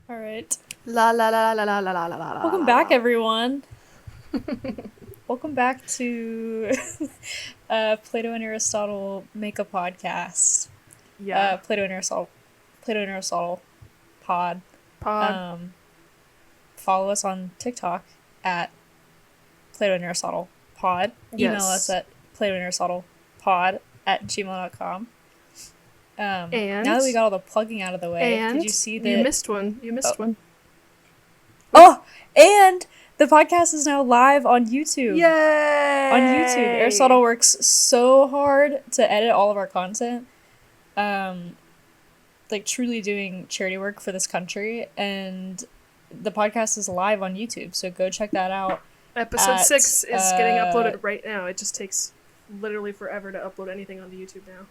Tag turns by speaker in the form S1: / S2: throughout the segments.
S1: All right.
S2: La la la la la la la la la.
S1: Welcome back, everyone. Welcome back to Plato and Aristotle make a podcast.
S2: Yeah.
S1: Plato and Aristotle pod.
S2: Pod.
S1: Follow us on TikTok at Plato and Aristotle pod. Email us at Plato and Aristotle pod at gmail.com.
S2: And
S1: now that we got all the plugging out of the way, did you see that?
S2: You missed one.
S1: Oh, and the podcast is now live on YouTube.
S2: Yay!
S1: On YouTube. Aristotle works so hard to edit all of our content. Like truly doing charity work for this country, and the podcast is live on YouTube, so go check that out.
S2: Episode 6 is getting uploaded right now. It just takes literally forever to upload anything onto YouTube now.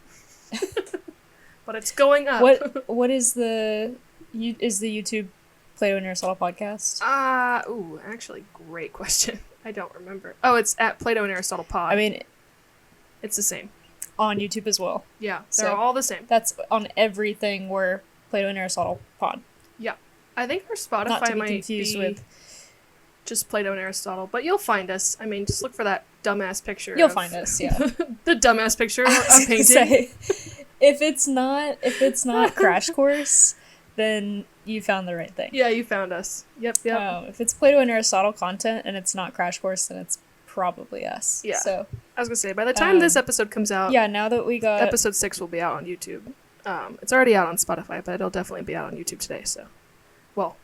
S2: But it's going up.
S1: What is the YouTube Plato and Aristotle podcast?
S2: Actually, great question. I don't remember. Oh, it's at Plato and Aristotle pod.
S1: I mean,
S2: it's the same.
S1: On YouTube as well.
S2: Yeah, they're all the same.
S1: That's on everything where Plato and Aristotle pod.
S2: Yeah. I think our Spotify
S1: Not to be
S2: might
S1: confused
S2: be
S1: with
S2: just Plato and Aristotle, but you'll find us. I mean, just look for that dumbass picture.
S1: You'll find us, yeah.
S2: The dumbass picture I'm painting.
S1: If it's not Crash Course, then you found the right thing.
S2: Yeah, you found us. Yep.
S1: If it's Plato and Aristotle content and it's not Crash Course, then it's probably us.
S2: Yeah.
S1: So
S2: I was gonna say, by the time this episode comes out,
S1: yeah, now that we got
S2: episode 6 will be out on YouTube. It's already out on Spotify, but it'll definitely be out on YouTube today. So, well,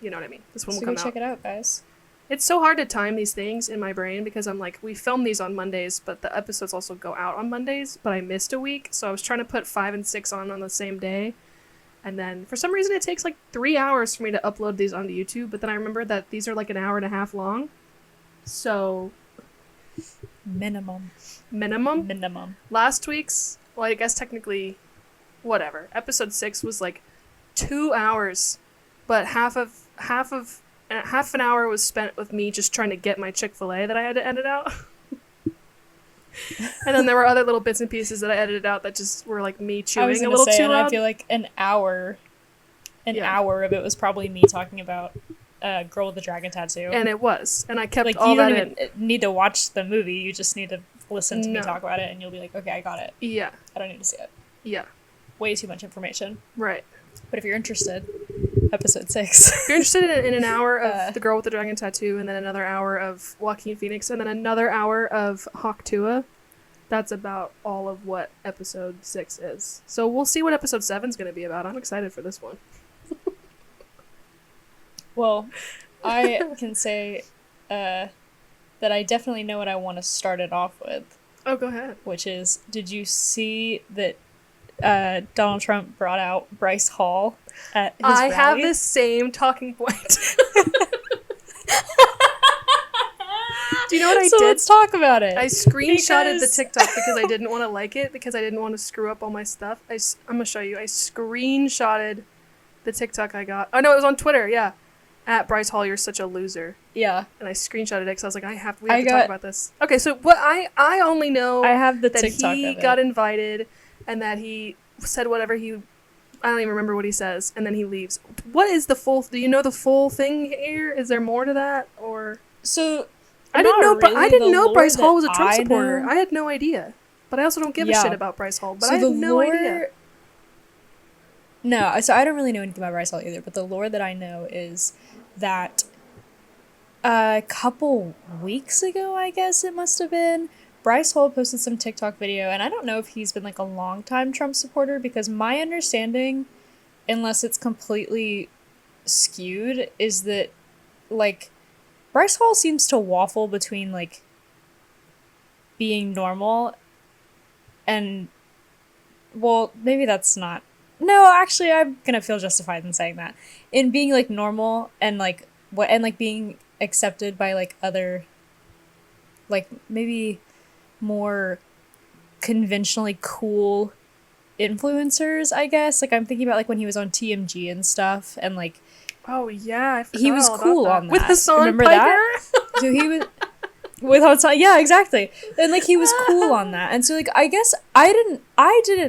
S2: you know what I mean. This one will come out.
S1: Check it out, guys.
S2: It's so hard to time these things in my brain because I'm like, we film these on Mondays, but the episodes also go out on Mondays, but I missed a week, so I was trying to put 5 and 6 on the same day, and then for some reason it takes like 3 hours for me to upload these onto YouTube, but then I remember that these are like an hour and a half long, so...
S1: Minimum.
S2: Last week's, well, I guess technically, whatever, episode 6 was like 2 hours, but half an hour was spent with me just trying to get my Chick-fil-A that I had to edit out. And then there were other little bits and pieces that I edited out that just were like me chewing a little too loud.
S1: I feel like an hour of it was probably me talking about Girl with the Dragon Tattoo.
S2: And it was. And I kept
S1: like,
S2: all that in.
S1: You don't even need to watch the movie. You just need to listen to me talk about it, and you'll be like, okay, I got it.
S2: Yeah.
S1: I don't need to see it.
S2: Yeah.
S1: Way too much information.
S2: Right.
S1: But if you're interested, episode 6.
S2: If you're interested in an hour of The Girl with the Dragon Tattoo, and then another hour of Joaquin Phoenix, and then another hour of Hawk Tuah, that's about all of what episode 6 is. So we'll see what episode 7 is going to be about. I'm excited for this one.
S1: Well, I can say that I definitely know what I want to start it off with.
S2: Oh, go ahead.
S1: Which is, did you see that Donald Trump brought out Bryce Hall at his rally?
S2: I have the same talking point. Do you know what I did?
S1: Let's talk about it.
S2: I screenshotted the TikTok because I didn't want to like it, because I didn't want to screw up all my stuff. I'm going to show you. I screenshotted the TikTok I got. Oh, no, it was on Twitter, yeah. At Bryce Hall, you're such a loser.
S1: Yeah.
S2: And I screenshotted it because I was like, we have to talk about this. Okay, so what I only know
S1: I have the
S2: that
S1: TikTok
S2: he
S1: of it.
S2: got invited and that he said whatever I don't even remember what he says, and then he leaves. What is do you know the full thing here? Is there more to that? Or
S1: so
S2: I didn't know Bryce Hall was a Trump supporter. I had no idea. But I also don't give a shit about Bryce Hall, but I had no idea.
S1: No, so I don't really know anything about Bryce Hall either, but the lore that I know is that a couple weeks ago, I guess it must have been, Bryce Hall posted some TikTok video, and I don't know if he's been like a long-time Trump supporter, because my understanding, unless it's completely skewed, is that like Bryce Hall seems to waffle between like being normal and, well, maybe that's not. No, actually, I'm gonna feel justified in saying that. In being like normal and like being accepted by like other, like maybe more conventionally cool influencers, I guess. Like I'm thinking about like when he was on TMG and stuff, and like,
S2: oh yeah, I forgot
S1: he was cool on that.
S2: With Hassan
S1: Remember
S2: Piker?
S1: That? So he was. Without time, yeah, exactly. And like he was cool on that, and so like I guess I didn't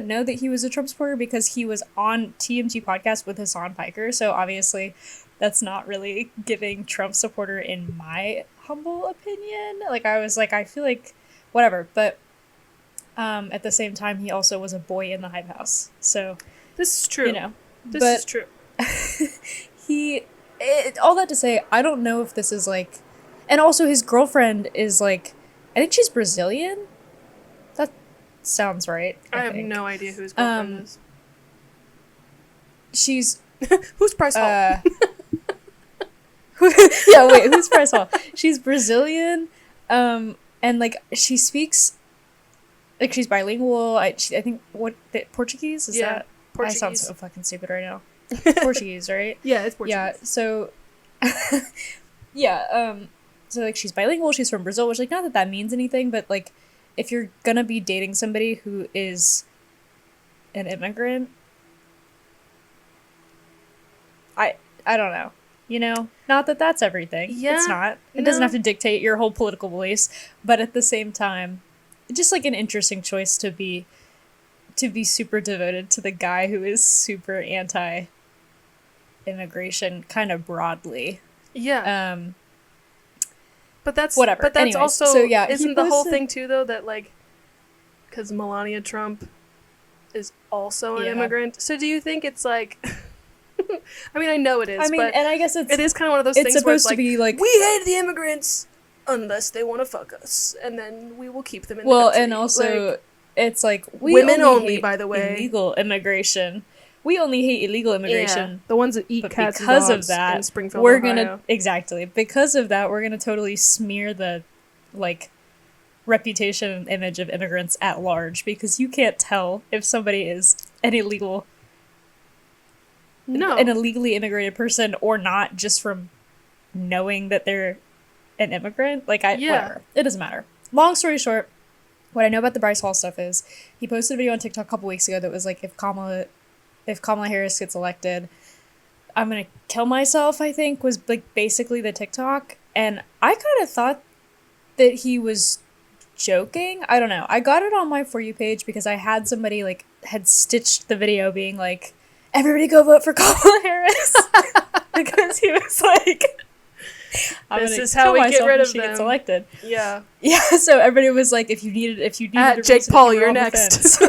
S1: know that he was a Trump supporter because he was on TMG podcast with Hassan Piker. So obviously, that's not really giving Trump supporter in my humble opinion. Like I was like I feel like whatever, but at the same time he also was a boy in the Hype House. So
S2: this is true.
S1: You know,
S2: this is true.
S1: All that to say, I don't know if this is like. And also his girlfriend is like, I think she's Brazilian. That sounds right.
S2: I have no idea who his girlfriend is.
S1: She's
S2: who's Bryce Hall?
S1: Yeah, wait, who's Bryce Hall? She's Brazilian, and like she speaks, like she's bilingual. I think Portuguese is that?
S2: Portuguese.
S1: I sound so fucking stupid right now. Portuguese, right?
S2: Yeah, it's Portuguese.
S1: Yeah, so yeah, so like she's bilingual, she's from Brazil, which like not that means anything, but like if you're gonna be dating somebody who is an immigrant, I don't know, you know, not that that's everything. Yeah, it's not. It doesn't have to dictate your whole political beliefs, but at the same time, just like an interesting choice to be super devoted to the guy who is super anti-immigration, kind of broadly.
S2: Yeah. But that's
S1: whatever.
S2: But that's
S1: anyways,
S2: also
S1: so yeah,
S2: isn't the whole thing too though that like because Melania Trump is also an immigrant. So do you think it's like? I mean, I know it is. I mean, but
S1: and I guess it
S2: is kind of one of those things where it's
S1: supposed to be like
S2: we hate the immigrants unless they want to fuck us, and then we will keep them in. The country.
S1: And also like, it's like
S2: women only by the way,
S1: illegal immigration. We only hate illegal immigration.
S2: Yeah, the ones that eat cats
S1: because
S2: and dogs
S1: of that,
S2: in Springfield,
S1: we're
S2: Ohio.
S1: gonna because of that, we're gonna totally smear the like reputation and image of immigrants at large because you can't tell if somebody is an illegally immigrated person or not just from knowing that they're an immigrant. Like whatever. It doesn't matter. Long story short, what I know about the Bryce Hall stuff is he posted a video on TikTok a couple weeks ago that was like if Kamala Harris gets elected, I'm gonna kill myself, I think, was like basically the TikTok. And I kind of thought that he was joking. I don't know. I got it on my For You page because I had somebody like had stitched the video being like, everybody go vote for Kamala Harris. Because he was like,
S2: this is how we get rid of
S1: she
S2: them.
S1: Gets elected.
S2: Yeah.
S1: Yeah, so everybody was like, if you needed
S2: at Jake Paul, you're next.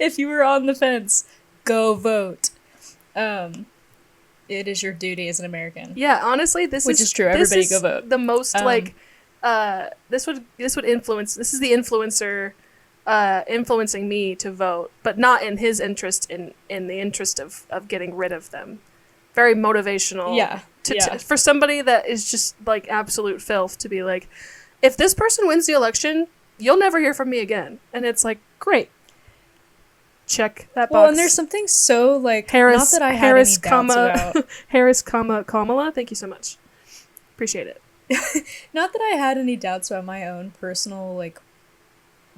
S1: If you were on the fence, go vote. It is your duty as an American.
S2: Yeah, honestly, this
S1: is true. Everybody go vote.
S2: The most this would influence. This is the influencer influencing me to vote, but not in his interest. In the interest of getting rid of them. Very motivational.
S1: Yeah.
S2: For somebody that is just like absolute filth to be like, if this person wins the election, you'll never hear from me again. And it's like, great. Check that box.
S1: Well, and there's something so like
S2: Harris,
S1: not that I had any doubts about.
S2: Harris, Kamala. Thank you so much. Appreciate it.
S1: Not that I had any doubts about my own personal like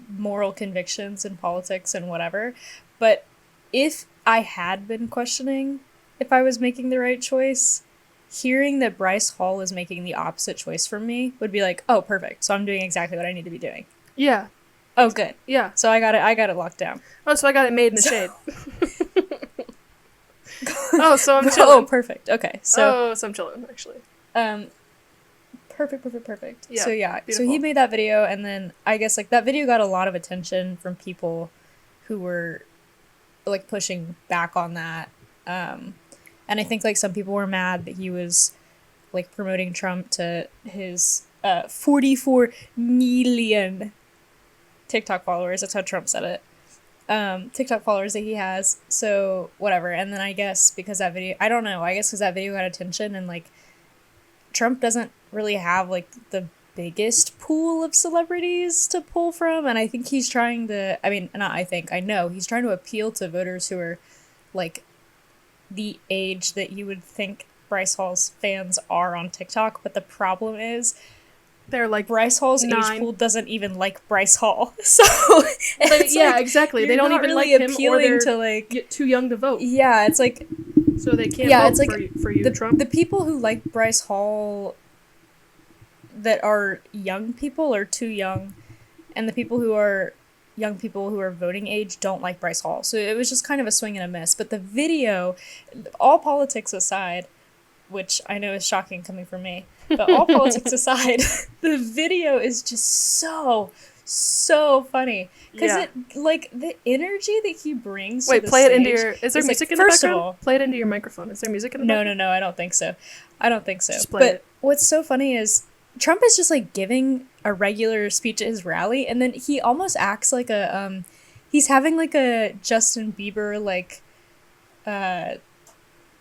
S1: moral convictions in politics and whatever, but if I had been questioning if I was making the right choice, hearing that Bryce Hall is making the opposite choice from me would be like, oh, perfect. So I'm doing exactly what I need to be doing.
S2: Yeah.
S1: Oh, good.
S2: Yeah.
S1: So I got it locked down.
S2: Oh, so I got it made in the shade. Oh, so I'm chilling.
S1: Oh, perfect. Okay. So
S2: I'm chilling, actually.
S1: Perfect.
S2: Yeah,
S1: so yeah,
S2: beautiful.
S1: So he made that video, and then I guess like that video got a lot of attention from people who were like pushing back on that. And I think like some people were mad that he was like promoting Trump to his 44 million TikTok followers. That's how Trump said it. TikTok followers that he has. So whatever. And then I guess because that video, I don't know. I guess because that video got attention and like Trump doesn't really have like the biggest pool of celebrities to pull from. And I think he's trying to, I know he's trying to appeal to voters who are like the age that you would think Bryce Hall's fans are on TikTok. But the problem is
S2: they're like
S1: Bryce Hall's
S2: 9.
S1: age pool doesn't even like Bryce Hall. So
S2: yeah, exactly. They don't even
S1: really
S2: like him, or they're
S1: to like
S2: too young to vote.
S1: Yeah, it's like
S2: so they can't vote
S1: it's like
S2: for you, Trump.
S1: The people who like Bryce Hall that are young people are too young, and the people who are young people who are voting age don't like Bryce Hall. So it was just kind of a swing and a miss. But the video, all politics aside, which I know is shocking coming from me, but all politics aside, the video is just so funny. Because it, like, the energy that he brings to the
S2: play
S1: stage
S2: it into your... Is there music in the
S1: first of
S2: background?
S1: all,
S2: Play it into your microphone. Is there music in the background?
S1: No, I don't think so.
S2: Just play it.
S1: What's so funny is Trump is just, like, giving a regular speech at his rally, and then he almost acts like a, he's having, like, a Justin Bieber, like,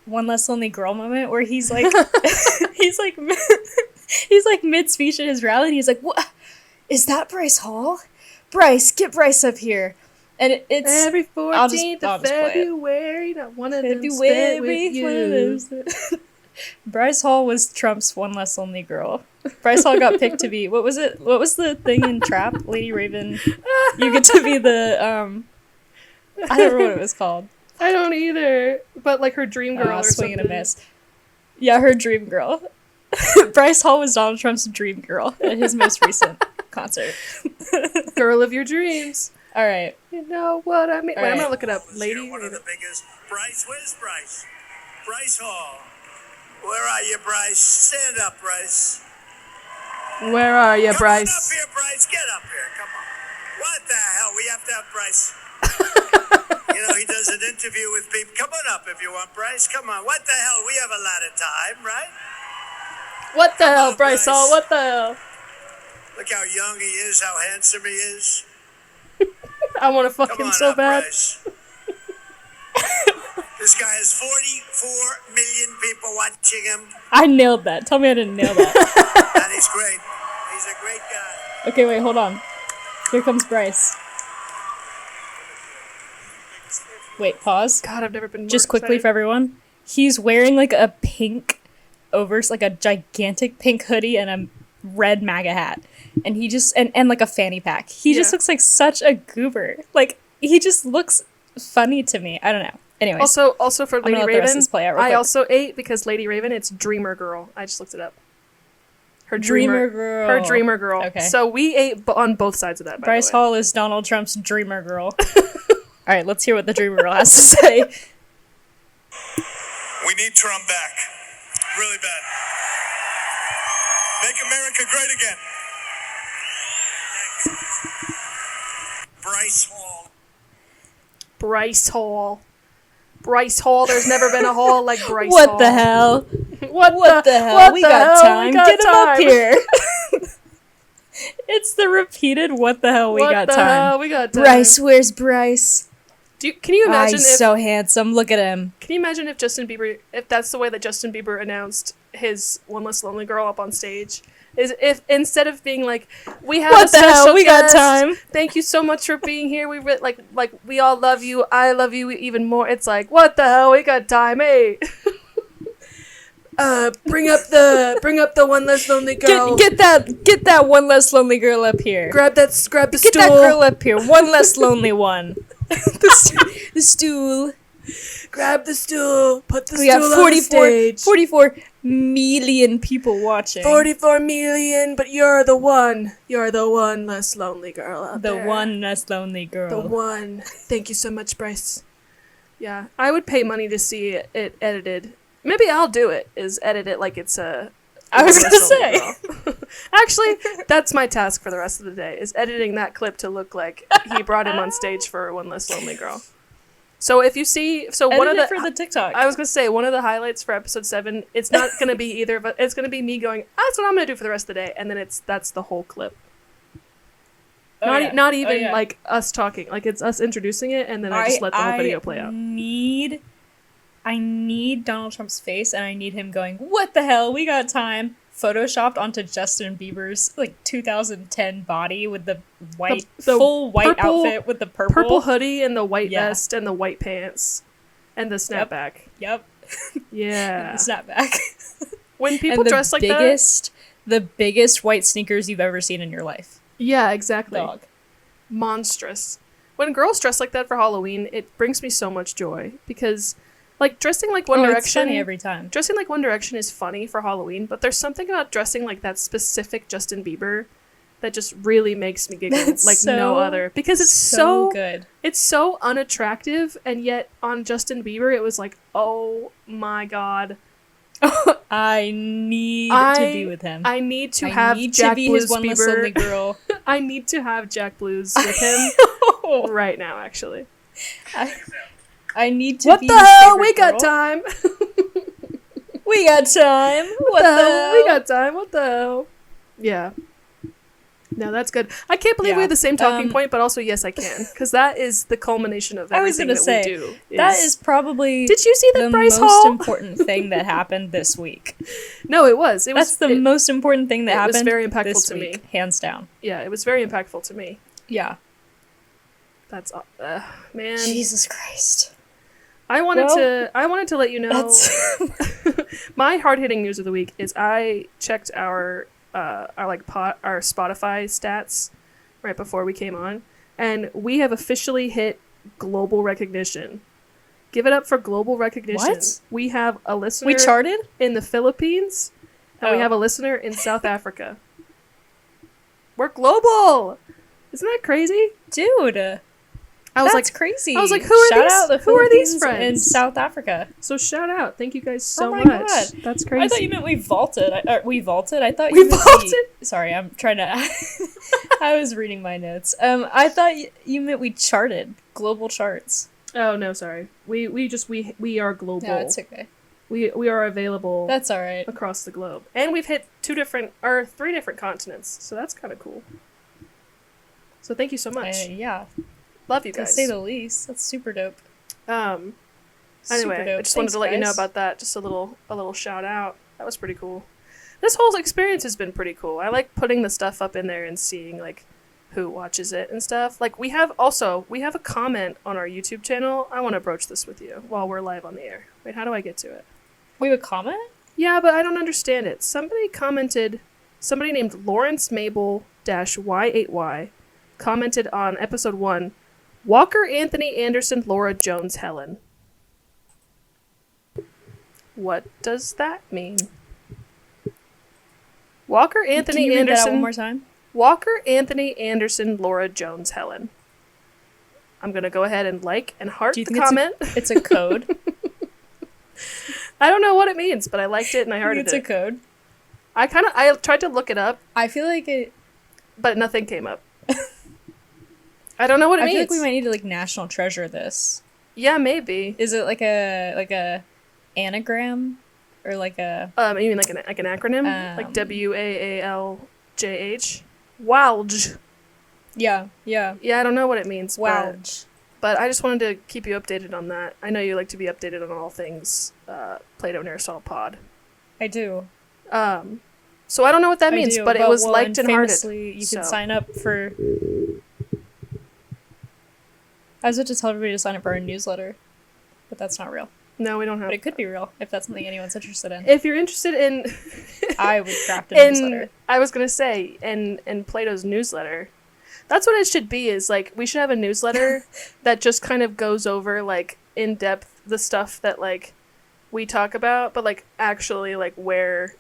S1: One Less Lonely Girl moment, where he's, like, he's, like, mid-speech at his rally, and he's like, what? Is that Bryce Hall? Bryce, get Bryce up here. And it's...
S2: Every 14th of February, not one of them spent with you.
S1: Bryce Hall was Trump's One Less Lonely Girl. Bryce Hall got picked to be... What was it? What was the thing in Trap? Lady Raven. You get to be the... I don't know what it was called.
S2: I don't either. But, like, her dream girl or
S1: swing
S2: something.
S1: and a miss. Yeah, her dream girl. Bryce Hall was Donald Trump's dream girl at his most recent concert.
S2: Girl of your dreams.
S1: All right.
S2: You know what I mean? Wait, I'm going to look it up.
S3: Lady. One of the biggest. Bryce, where's Bryce? Bryce Hall. Where are you, Bryce? Stand up, Bryce.
S2: Where are you, Bryce?
S3: Come on up here, Bryce. Get up here. Come on. What the hell? We have to have Bryce. You know, he does an interview with people. Come on up if you want, Bryce. Come on. What the hell? We have a lot of time, right?
S2: What the hell, Bryce Hall? What the hell?
S3: Look how young he is, how handsome he is.
S2: I want to fuck him so bad.
S3: This guy has 44 million people watching him.
S1: I nailed that. Tell me I didn't nail that.
S3: And he's great. He's a great guy.
S1: Okay, wait, hold on. Here comes Bryce. Wait, pause.
S2: God, I've never been more
S1: Just quickly
S2: excited.
S1: for everyone. He's wearing like a pink like a gigantic pink hoodie and a red MAGA hat. And he just, and like a fanny pack. He just looks like such a goober. Like, he just looks funny to me. I don't know. Anyways.
S2: Also for Lady Raven, I also ate because Lady Raven, it's Dreamer Girl. I just looked it up. Her Dreamer Girl. Her Dreamer Girl. Okay. So we ate on both sides of that, by
S1: Bryce
S2: the way.
S1: Hall is Donald Trump's Dreamer Girl. All right, let's hear what the Dreamer Girl has to say.
S3: We need Trump back. Really bad. Make America great again. Bryce Hall.
S2: Bryce Hall. Bryce Hall. There's never been a hall like Bryce Hall.
S1: What the hell? What the hell? We got time. Get him up here. It's the repeated "What the hell? We got time."
S2: We got time.
S1: Bryce, where's Bryce?
S2: Can you imagine?
S1: He's so handsome. Look at him.
S2: Can you imagine if Justin Bieber, if that's the way that Justin Bieber announced his One Less Lonely Girl up on stage, is if instead of being like, we have a special
S1: we
S2: guest,
S1: got time.
S2: Thank you so much for being here. We like we all love you. I love you even more. It's like, what the hell? We got time, hey. Bring up the One Less Lonely Girl.
S1: Get that One Less Lonely Girl up here.
S2: Grab the stool.
S1: Get that girl up here. One less lonely one. The stool.
S2: Grab the stool. Put the
S1: We
S2: stool
S1: got
S2: on the stage.
S1: 44 million people watching.
S2: 44 million, but you're the one. You're the one less lonely girl out there.
S1: The one less lonely girl.
S2: The one. Thank you so much, Bryce. Yeah, I would pay money to see it edited. Maybe I'll do it, is edit it like it's a...
S1: I was going to say.
S2: Actually, that's my task for the rest of the day, is editing that clip to look like he brought him on stage for One Less Lonely Girl. So if you see...
S1: One of the for the TikTok.
S2: I was going to say, one of the highlights for episode 7, it's not going to be either, but it's going to be me going, that's what I'm going to do for the rest of the day, and then that's the whole clip. Not even like us talking, like it's us introducing it, and then I just let the whole video play out.
S1: I need Donald Trump's face, and I need him going, what the hell, we got time, photoshopped onto Justin Bieber's, like, 2010 body with the white, full white outfit with the purple
S2: hoodie and the white vest and the white pants and the snapback.
S1: Yep.
S2: Yeah.
S1: The snapback.
S2: When people dress like that.
S1: The biggest white sneakers you've ever seen in your life.
S2: Yeah, exactly.
S1: Dog.
S2: Monstrous. When girls dress like that for Halloween, it brings me so much joy because... Like, dressing like One
S1: It's
S2: Direction...
S1: funny every time.
S2: Dressing like One Direction is funny for Halloween, but there's something about dressing like that specific Justin Bieber that just really makes me giggle
S1: That's
S2: like
S1: so,
S2: no other. Because it's
S1: so good.
S2: It's so unattractive, and yet on Justin Bieber, it was like, oh my god.
S1: I need to be with him.
S2: I need to
S1: I
S2: have
S1: need
S2: Jack
S1: to be
S2: Blues
S1: his one less
S2: Bieber.
S1: lonely girl.
S2: I need to have Jack Blues with him right now, actually.
S1: I need to
S2: What
S1: be
S2: the
S1: his
S2: hell?
S1: favorite
S2: We got
S1: girl.
S2: time.
S1: We got time. What the hell?
S2: We got time. What the hell? Yeah. No, that's good. I can't believe we
S1: Yeah.
S2: had the same talking point, but also yes, I can, because that is the culmination of
S1: I was
S2: everything
S1: gonna
S2: that
S1: say,
S2: we do.
S1: that is probably
S2: Did you see that
S1: the
S2: Bryce
S1: most
S2: Hall?
S1: important thing that happened this week.
S2: No, it was. It
S1: That's
S2: was
S1: the most important thing that
S2: it
S1: happened
S2: was very impactful
S1: this
S2: to
S1: week,
S2: me.
S1: hands down.
S2: Yeah, it was very impactful to me.
S1: Yeah.
S2: That's man.
S1: Jesus Christ.
S2: I wanted to let you know.
S1: That's
S2: My hard-hitting news of the week is I checked our Spotify stats right before we came on, and we have officially hit global recognition. Give it up for global recognition.
S1: What?
S2: We have a listener
S1: we charted?
S2: in the Philippines, and we
S1: Oh.
S2: have a listener in South Africa. We're global. Isn't that crazy?
S1: Dude.
S2: I was
S1: That's
S2: like,
S1: crazy.
S2: I was like, who are
S1: Shout
S2: these?
S1: out the
S2: Who are these
S1: Philippines and
S2: friends?
S1: South Africa.
S2: So shout out. Thank you guys so
S1: Oh my
S2: much.
S1: God.
S2: That's crazy.
S1: I thought you meant we vaulted. We vaulted? I thought
S2: We
S1: you meant
S2: vaulted?
S1: Sorry, I'm trying to... I was reading my notes. I thought you meant we charted. Global charts.
S2: Oh no, sorry. We are global.
S1: No, it's okay.
S2: We are available
S1: That's alright.
S2: across the globe. And we've hit 3 different continents. So that's kind of cool. So thank you so much.
S1: Yeah,
S2: Love you
S1: to
S2: guys.
S1: say the least. That's super dope.
S2: Anyway,
S1: Super dope.
S2: I just wanted
S1: Thanks,
S2: to let you know
S1: guys.
S2: about that. Just a little shout out. That was pretty cool. This whole experience has been pretty cool. I like putting the stuff up in there and seeing like who watches it and stuff. Like we have a comment on our YouTube channel. I want to broach this with you while we're live on the air. Wait, how do I get to it?
S1: We have a comment?
S2: Yeah, but I don't understand it. Somebody named Lawrence Mabel -Y8Y commented on episode 1, Walker Anthony Anderson Laura Jones Helen. What does that mean? Walker Anthony
S1: Can you read that out
S2: Anderson
S1: one more time?
S2: Walker Anthony Anderson Laura Jones Helen. I'm gonna go ahead and like and heart
S1: Do you
S2: the
S1: think
S2: comment.
S1: it's a code?
S2: I don't know what it means, but I liked it and I hearted
S1: It's
S2: it.
S1: a code.
S2: I tried to look it up,
S1: I feel like it...
S2: but nothing came up. I don't know what it
S1: I
S2: means.
S1: feel like we might need to like national treasure this.
S2: Yeah, maybe.
S1: Is it like a anagram or like a...
S2: You mean like an acronym, like WAALJH? WALJ.
S1: Yeah.
S2: Yeah, I don't know what it means.
S1: Wow.
S2: But I just wanted to keep you updated on that. I know you like to be updated on all things Plato and Aristotle pod.
S1: I do.
S2: So I don't know what that
S1: I
S2: means,
S1: do,
S2: but it was
S1: well,
S2: liked and hearted.
S1: famously, you
S2: so.
S1: can sign up for... I was about to tell everybody to sign up for our newsletter, but that's not real.
S2: No, we don't have.
S1: But it could be real if that's something anyone's interested in.
S2: If you're interested in,
S1: I would craft a newsletter.
S2: I was gonna say in Plato's newsletter, that's what it should be. Is like we should have a newsletter that just kind of goes over like in depth the stuff that like we talk about, but like actually like where,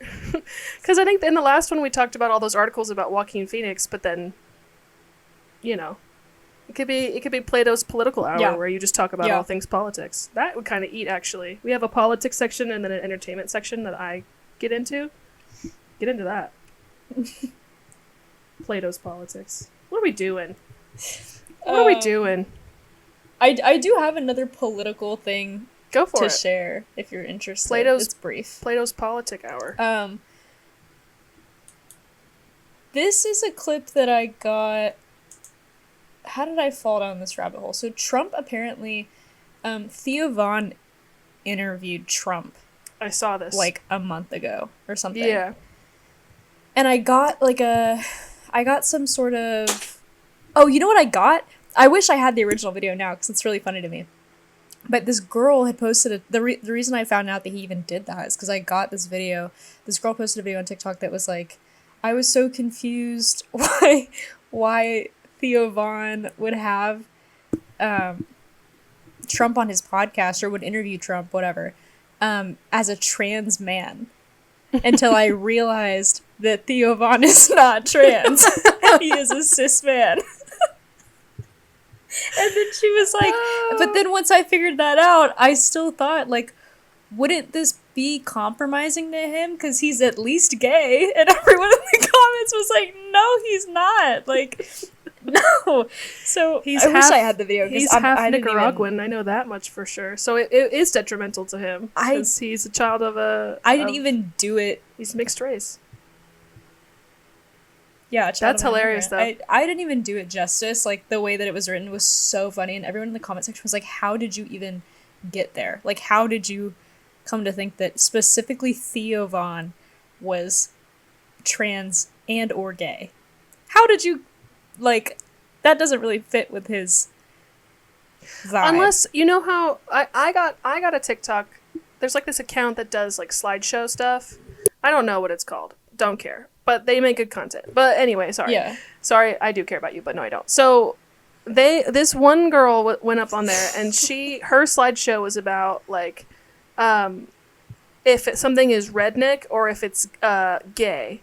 S2: because I think in the last one we talked about all those articles about Joaquin Phoenix, but then, you know. It could be Plato's political hour where you just talk about all things politics. That would kind of eat, actually. We have a politics section and then an entertainment section that I get into. Get into that. Plato's politics. What are we doing? What are we doing?
S1: I do have another political thing
S2: Go for
S1: to
S2: it.
S1: share if you're interested.
S2: Plato's-
S1: It's brief.
S2: Plato's politic hour.
S1: This is a clip that I got. How did I fall down this rabbit hole? So Trump apparently, Theo Von interviewed Trump
S2: I saw this.
S1: like a month ago or something.
S2: Yeah.
S1: And I got some sort of, oh, you know what I got? I wish I had the original video now because it's really funny to me. But this girl had posted the reason I found out that he even did that is because I got this video. This girl posted a video on TikTok that was like, I was so confused why Theo Von would have Trump on his podcast or would interview Trump, whatever, as a trans man until I realized that Theo Von is not trans. He is a cis man. And then she was like, but then once I figured that out, I still thought, like, wouldn't this be compromising to him? Because he's at least gay. And everyone in the comments was like, no, he's not. Like, no. So I wish I had the video.
S2: He's half Nicaraguan. I know that much for sure. So it is detrimental to him. Because he's a child of a...
S1: I didn't even do it.
S2: He's mixed race.
S1: Yeah,
S2: that's hilarious, though.
S1: I didn't even do it justice. Like, the way that it was written was so funny, and everyone in the comment section was like, how did you even get there? Like, how did you come to think that specifically Theo Von was trans and or gay? How did you, like, that doesn't really fit with his vibe.
S2: Unless, you know how, I got a TikTok, there's, like, this account that does, like, slideshow stuff. I don't know what it's called. Don't care. But they make good content. But anyway, sorry.
S1: Yeah.
S2: Sorry, I do care about you, but no, I don't. So, this one girl went up on there, and her slideshow was about, like, if something is redneck or if it's gay.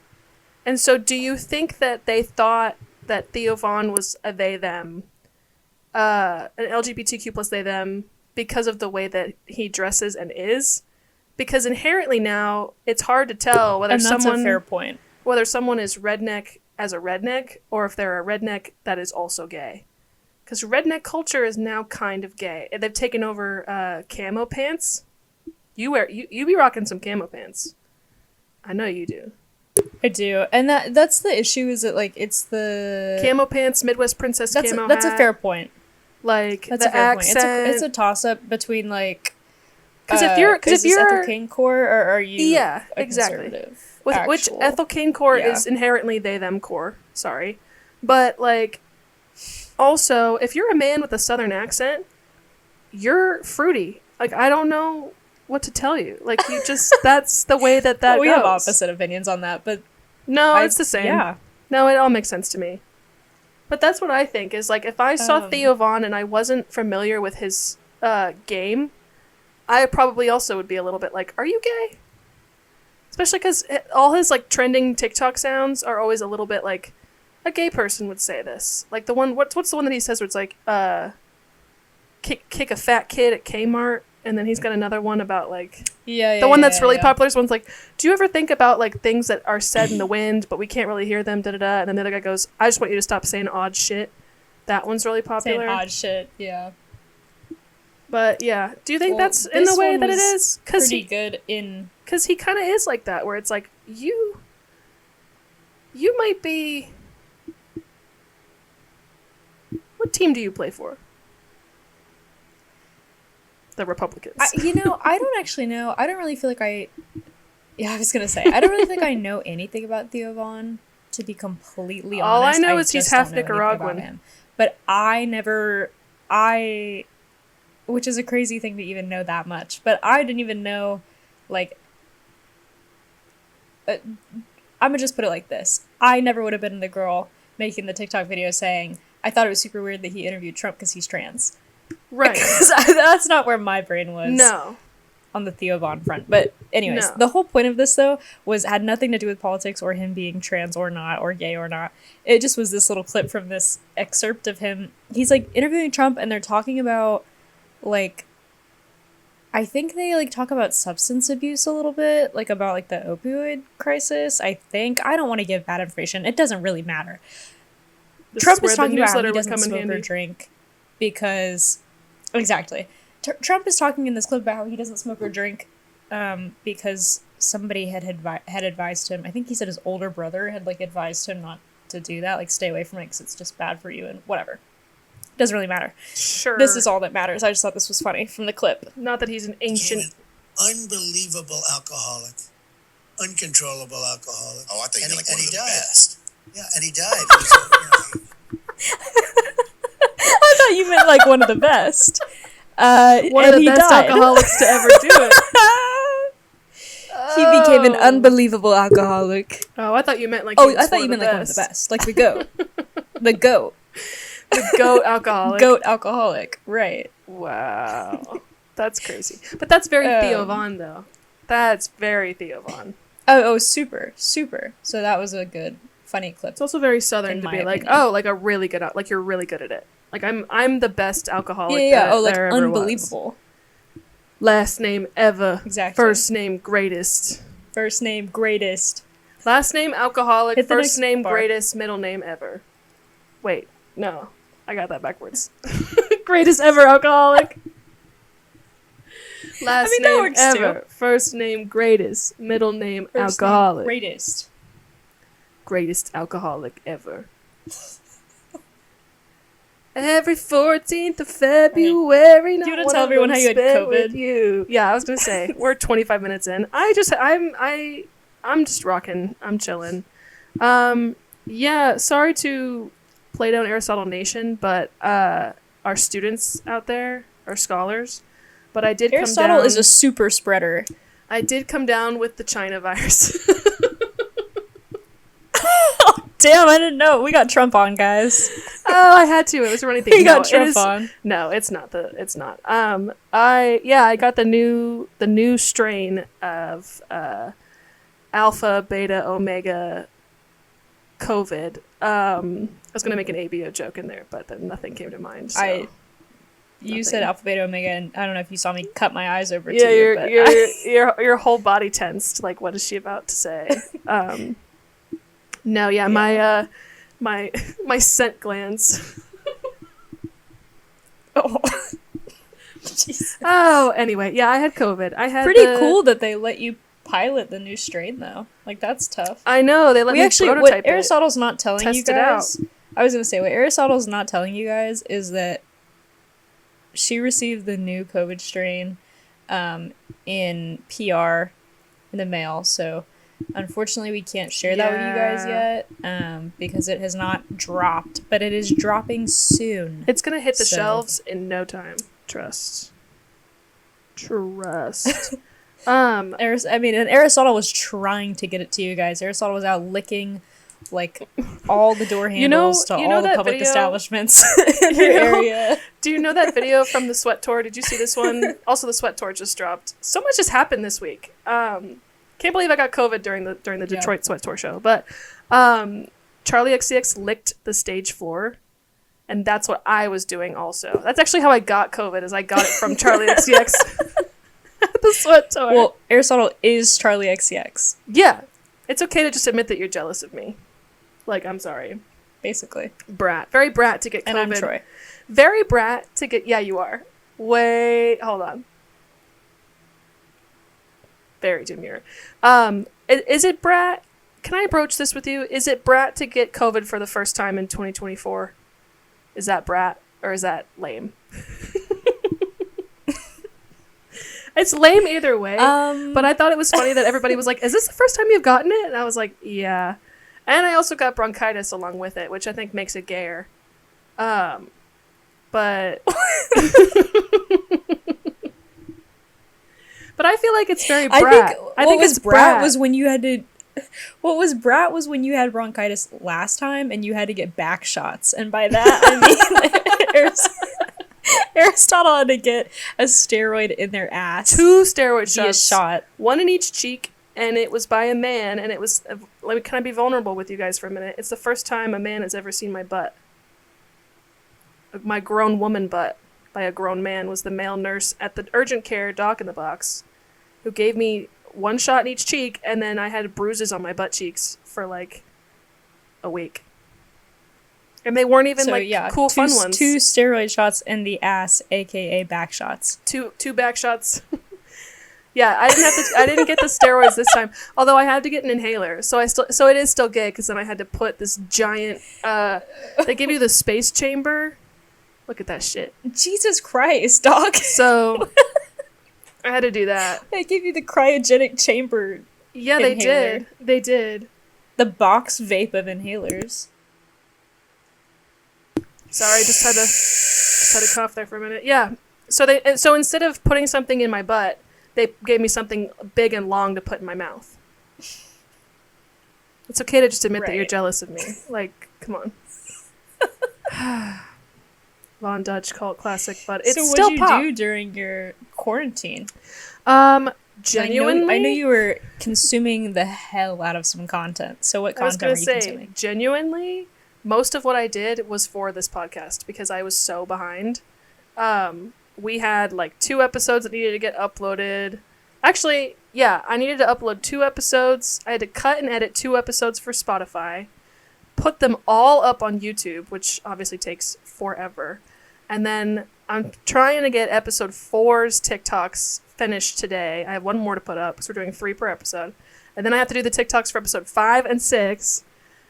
S2: And so, do you think that they thought that Theo Von was a they/them, an LGBTQ plus they/them, because of the way that he dresses and is? Because inherently now, it's hard to tell whether
S1: that's a fair point.
S2: Whether someone is redneck as a redneck or if they're a redneck that is also gay. Because redneck culture is now kind of gay. They've taken over camo pants. You be rocking some camo pants. I know you do.
S1: I do. And that's the issue, is that, like, it's the...
S2: Camo pants, Midwest Princess camo
S1: That's
S2: hat.
S1: a fair point.
S2: Like,
S1: that's
S2: the
S1: a fair
S2: accent.
S1: Point. It's a toss-up between, like...
S2: Because if you're
S1: Ethel King core, or are you
S2: exactly. Which Ethel King core is inherently they/them core. Sorry. But, like, also, if you're a man with a southern accent, you're fruity. Like, I don't know what to tell you. Like, you just, that's the way that goes.
S1: We have opposite opinions on that, but...
S2: No, it's the same.
S1: Yeah.
S2: No, it all makes sense to me. But that's what I think, is, like, if I saw Theo Von and I wasn't familiar with his game, I probably also would be a little bit like, are you gay? Especially because all his, like, trending TikTok sounds are always a little bit like, a gay person would say this. Like, the one, what's the one that he says where it's like, kick a fat kid at Kmart, and then he's got another one about, like, the one that's really popular is one's like, do you ever think about, like, things that are said in the wind, but we can't really hear them, da-da-da, and then the other guy goes, I just want you to stop saying odd shit. That one's really popular.
S1: Saying odd shit, yeah.
S2: But, yeah. Do you think that's in the way that it is?
S1: Pretty good in...
S2: Because he kind of is like that, where it's like, you might be... What team do you play for? The Republicans.
S1: I don't actually know. I don't really feel like I was going to say, I don't really think I know anything about Theo Von, to be completely honest.
S2: All I know is he's half Nicaraguan.
S1: But which is a crazy thing to even know that much. But I didn't even know, like... I'm going to just put it like this. I never would have been the girl making the TikTok video saying, I thought it was super weird that he interviewed Trump because he's trans.
S2: Right.
S1: That's not where my brain was.
S2: No.
S1: On the Theo Von front. But anyways, the whole point of this, though, had nothing to do with politics or him being trans or not, or gay or not. It just was this little clip from this excerpt of him. He's, like, interviewing Trump, and they're talking about, like... I think they, like, talk about substance abuse a little bit, like, about, like, the opioid crisis, I think. I don't want to give bad information. It doesn't really matter. Trump is talking about how he doesn't smoke or drink because... Exactly. Trump is talking in this clip about how he doesn't smoke or drink because somebody had advised him. I think he said his older brother had, like, advised him not to do that, like, stay away from it because it's just bad for you and whatever. Doesn't really matter.
S2: Sure.
S1: This is all that matters. I just thought this was funny from the clip.
S2: Not that he's an ancient...
S3: Unbelievable alcoholic. Uncontrollable alcoholic.
S4: Oh, I think
S3: and
S4: you're like
S3: he,
S4: one
S3: and
S4: of
S3: he
S4: the
S3: died.
S4: best.
S3: Yeah, and he died. He was,
S1: I thought you meant, like, one of the best.
S2: One of the best alcoholics to ever do it.
S1: He became an unbelievable alcoholic.
S2: Oh, I thought you meant, like,
S1: I thought you meant, like, one of the best. Like the goat. The goat.
S2: The goat alcoholic.
S1: Goat alcoholic, right.
S2: Wow. That's crazy. But that's very Theo Von, though. That's very Theo Von.
S1: Oh, super, super. So that was a good, funny clip.
S2: It's also very Southern to be like,
S1: opinion.
S2: oh, like a really good, like you're really good at it. Like I'm the best alcoholic.
S1: Yeah. Oh, like
S2: there ever
S1: unbelievable.
S2: Was. Last name ever.
S1: Exactly.
S2: First name greatest.
S1: First name greatest.
S2: Last name alcoholic.
S1: Hit the
S2: First
S1: next
S2: name
S1: bar.
S2: greatest. Middle name ever. Wait, no, I got that backwards. Greatest ever alcoholic. Last
S1: that
S2: name
S1: works
S2: ever.
S1: too.
S2: First name greatest. Middle name
S1: First
S2: alcoholic.
S1: name greatest.
S2: Greatest alcoholic ever. Every 14th of February.
S1: Do you want to tell everyone how you had COVID?
S2: You. Yeah, I was gonna say we're 25 minutes in. I'm just rocking. I'm chilling. Yeah. Sorry to Plato and Aristotle Nation, but our students out there are scholars. But I did
S1: Aristotle
S2: come down.
S1: is a super spreader.
S2: I did come down with the China virus.
S1: Damn, I didn't know. We got Trump on, guys.
S2: Oh, I had to. It was a running thing.
S1: We got
S2: it
S1: Trump
S2: is-
S1: on.
S2: No, it's not. I got the new strain of alpha, beta, omega, COVID. I was gonna make an ABO joke in there, but then nothing came to mind. So.
S1: You said alpha, beta, omega, and I don't know if you saw me cut my eyes over
S2: Yeah,
S1: to you, but
S2: your whole body tensed. Like, what is she about to say? No, yeah, my scent glands.
S1: oh. Jeez.
S2: Oh, anyway, yeah, I had COVID. I had
S1: Pretty cool that they let you pilot the new strain, though. Like, that's tough.
S2: I know they let me prototype
S1: what
S2: it.
S1: Aristotle's not telling you
S2: Test it out.
S1: guys. I was gonna say what Aristotle's not telling you guys is that she received the new COVID strain in PR in the mail, so unfortunately we can't share that with you guys yet because it has not dropped, but it is dropping soon.
S2: It's gonna hit the
S1: So-
S2: shelves in no time. Trust.
S1: And Aristotle was trying to get it to you guys. Aristotle was out licking like all the door handles to all the
S2: that
S1: public
S2: video?
S1: establishments in your area.
S2: Do you know that video from the Sweat Tour? Did you see this one? Also, the Sweat Tour just dropped. So much has happened this week. Can't believe I got COVID during the Detroit Sweat Tour show. But Charlie XCX licked the stage floor, and that's what I was doing also. That's actually how I got COVID, is I got it from Charlie XCX at the Sweat Tour.
S1: Well, Aristotle is Charlie XCX,
S2: Yeah. It's okay to just admit that you're jealous of me. Like, I'm sorry.
S1: basically.
S2: Brat. Very brat to get COVID.
S1: And I'm Troy.
S2: Very brat to get... Yeah, you are. Wait, hold on. Very demure. Is it brat? Can I broach this with you? Is it brat to get COVID for the first time in 2024? Is that brat or is that lame? It's lame either way. But I thought it was funny that everybody was like, "Is this the first time you've gotten it?" And I was like, "Yeah." And I also got bronchitis along with it, which I think makes it gayer. But but I feel like it's very brat. I think it's brat.
S1: Was when you had to. What was brat was when you had bronchitis last time and you had to get back shots, and by that I mean Aristotle had to get a steroid in their ass.
S2: 2 steroid
S1: Via
S2: shots,
S1: shot.
S2: 1 in each cheek, and it was by a man. And it was. Can I be vulnerable with you guys for a minute? It's the first time a man has ever seen my butt. My grown woman butt by a grown man was the male nurse at the urgent care doc in the box, who gave me 1 shot in each cheek, and then I had bruises on my butt cheeks for like a week. And they weren't even cool fun ones.
S1: 2 steroid shots in the ass, aka back shots.
S2: Two back shots. Yeah, I didn't get the steroids this time. Although I had to get an inhaler, so it is still gay, because then I had to put this giant. They give you the space chamber. Look at that shit.
S1: Jesus Christ, dog.
S2: So I had to do that.
S1: They give you the cryogenic chamber.
S2: Yeah,
S1: inhaler.
S2: they did. They did.
S1: The box vape of inhalers.
S2: Sorry, just had to cough there for a minute. Yeah. So instead of putting something in my butt, they gave me something big and long to put in my mouth. It's okay to just admit that you're jealous of me. Like, come on. Von Dutch cult classic, but it's
S1: So
S2: still
S1: what'd
S2: pop.
S1: you do during your quarantine?
S2: Genuinely,
S1: I know you were consuming the hell out of some content. So what
S2: I was
S1: content
S2: gonna
S1: were you
S2: say,
S1: consuming?
S2: genuinely, most of what I did was for this podcast because I was so behind. We had like 2 episodes that needed to get uploaded. Actually, yeah, I needed to upload 2 episodes. I had to cut and edit 2 episodes for Spotify, put them all up on YouTube, which obviously takes forever. And then I'm trying to get episode 4's TikToks finished today. I have 1 more to put up, so we're doing 3 per episode. And then I have to do the TikToks for episode 5 and 6.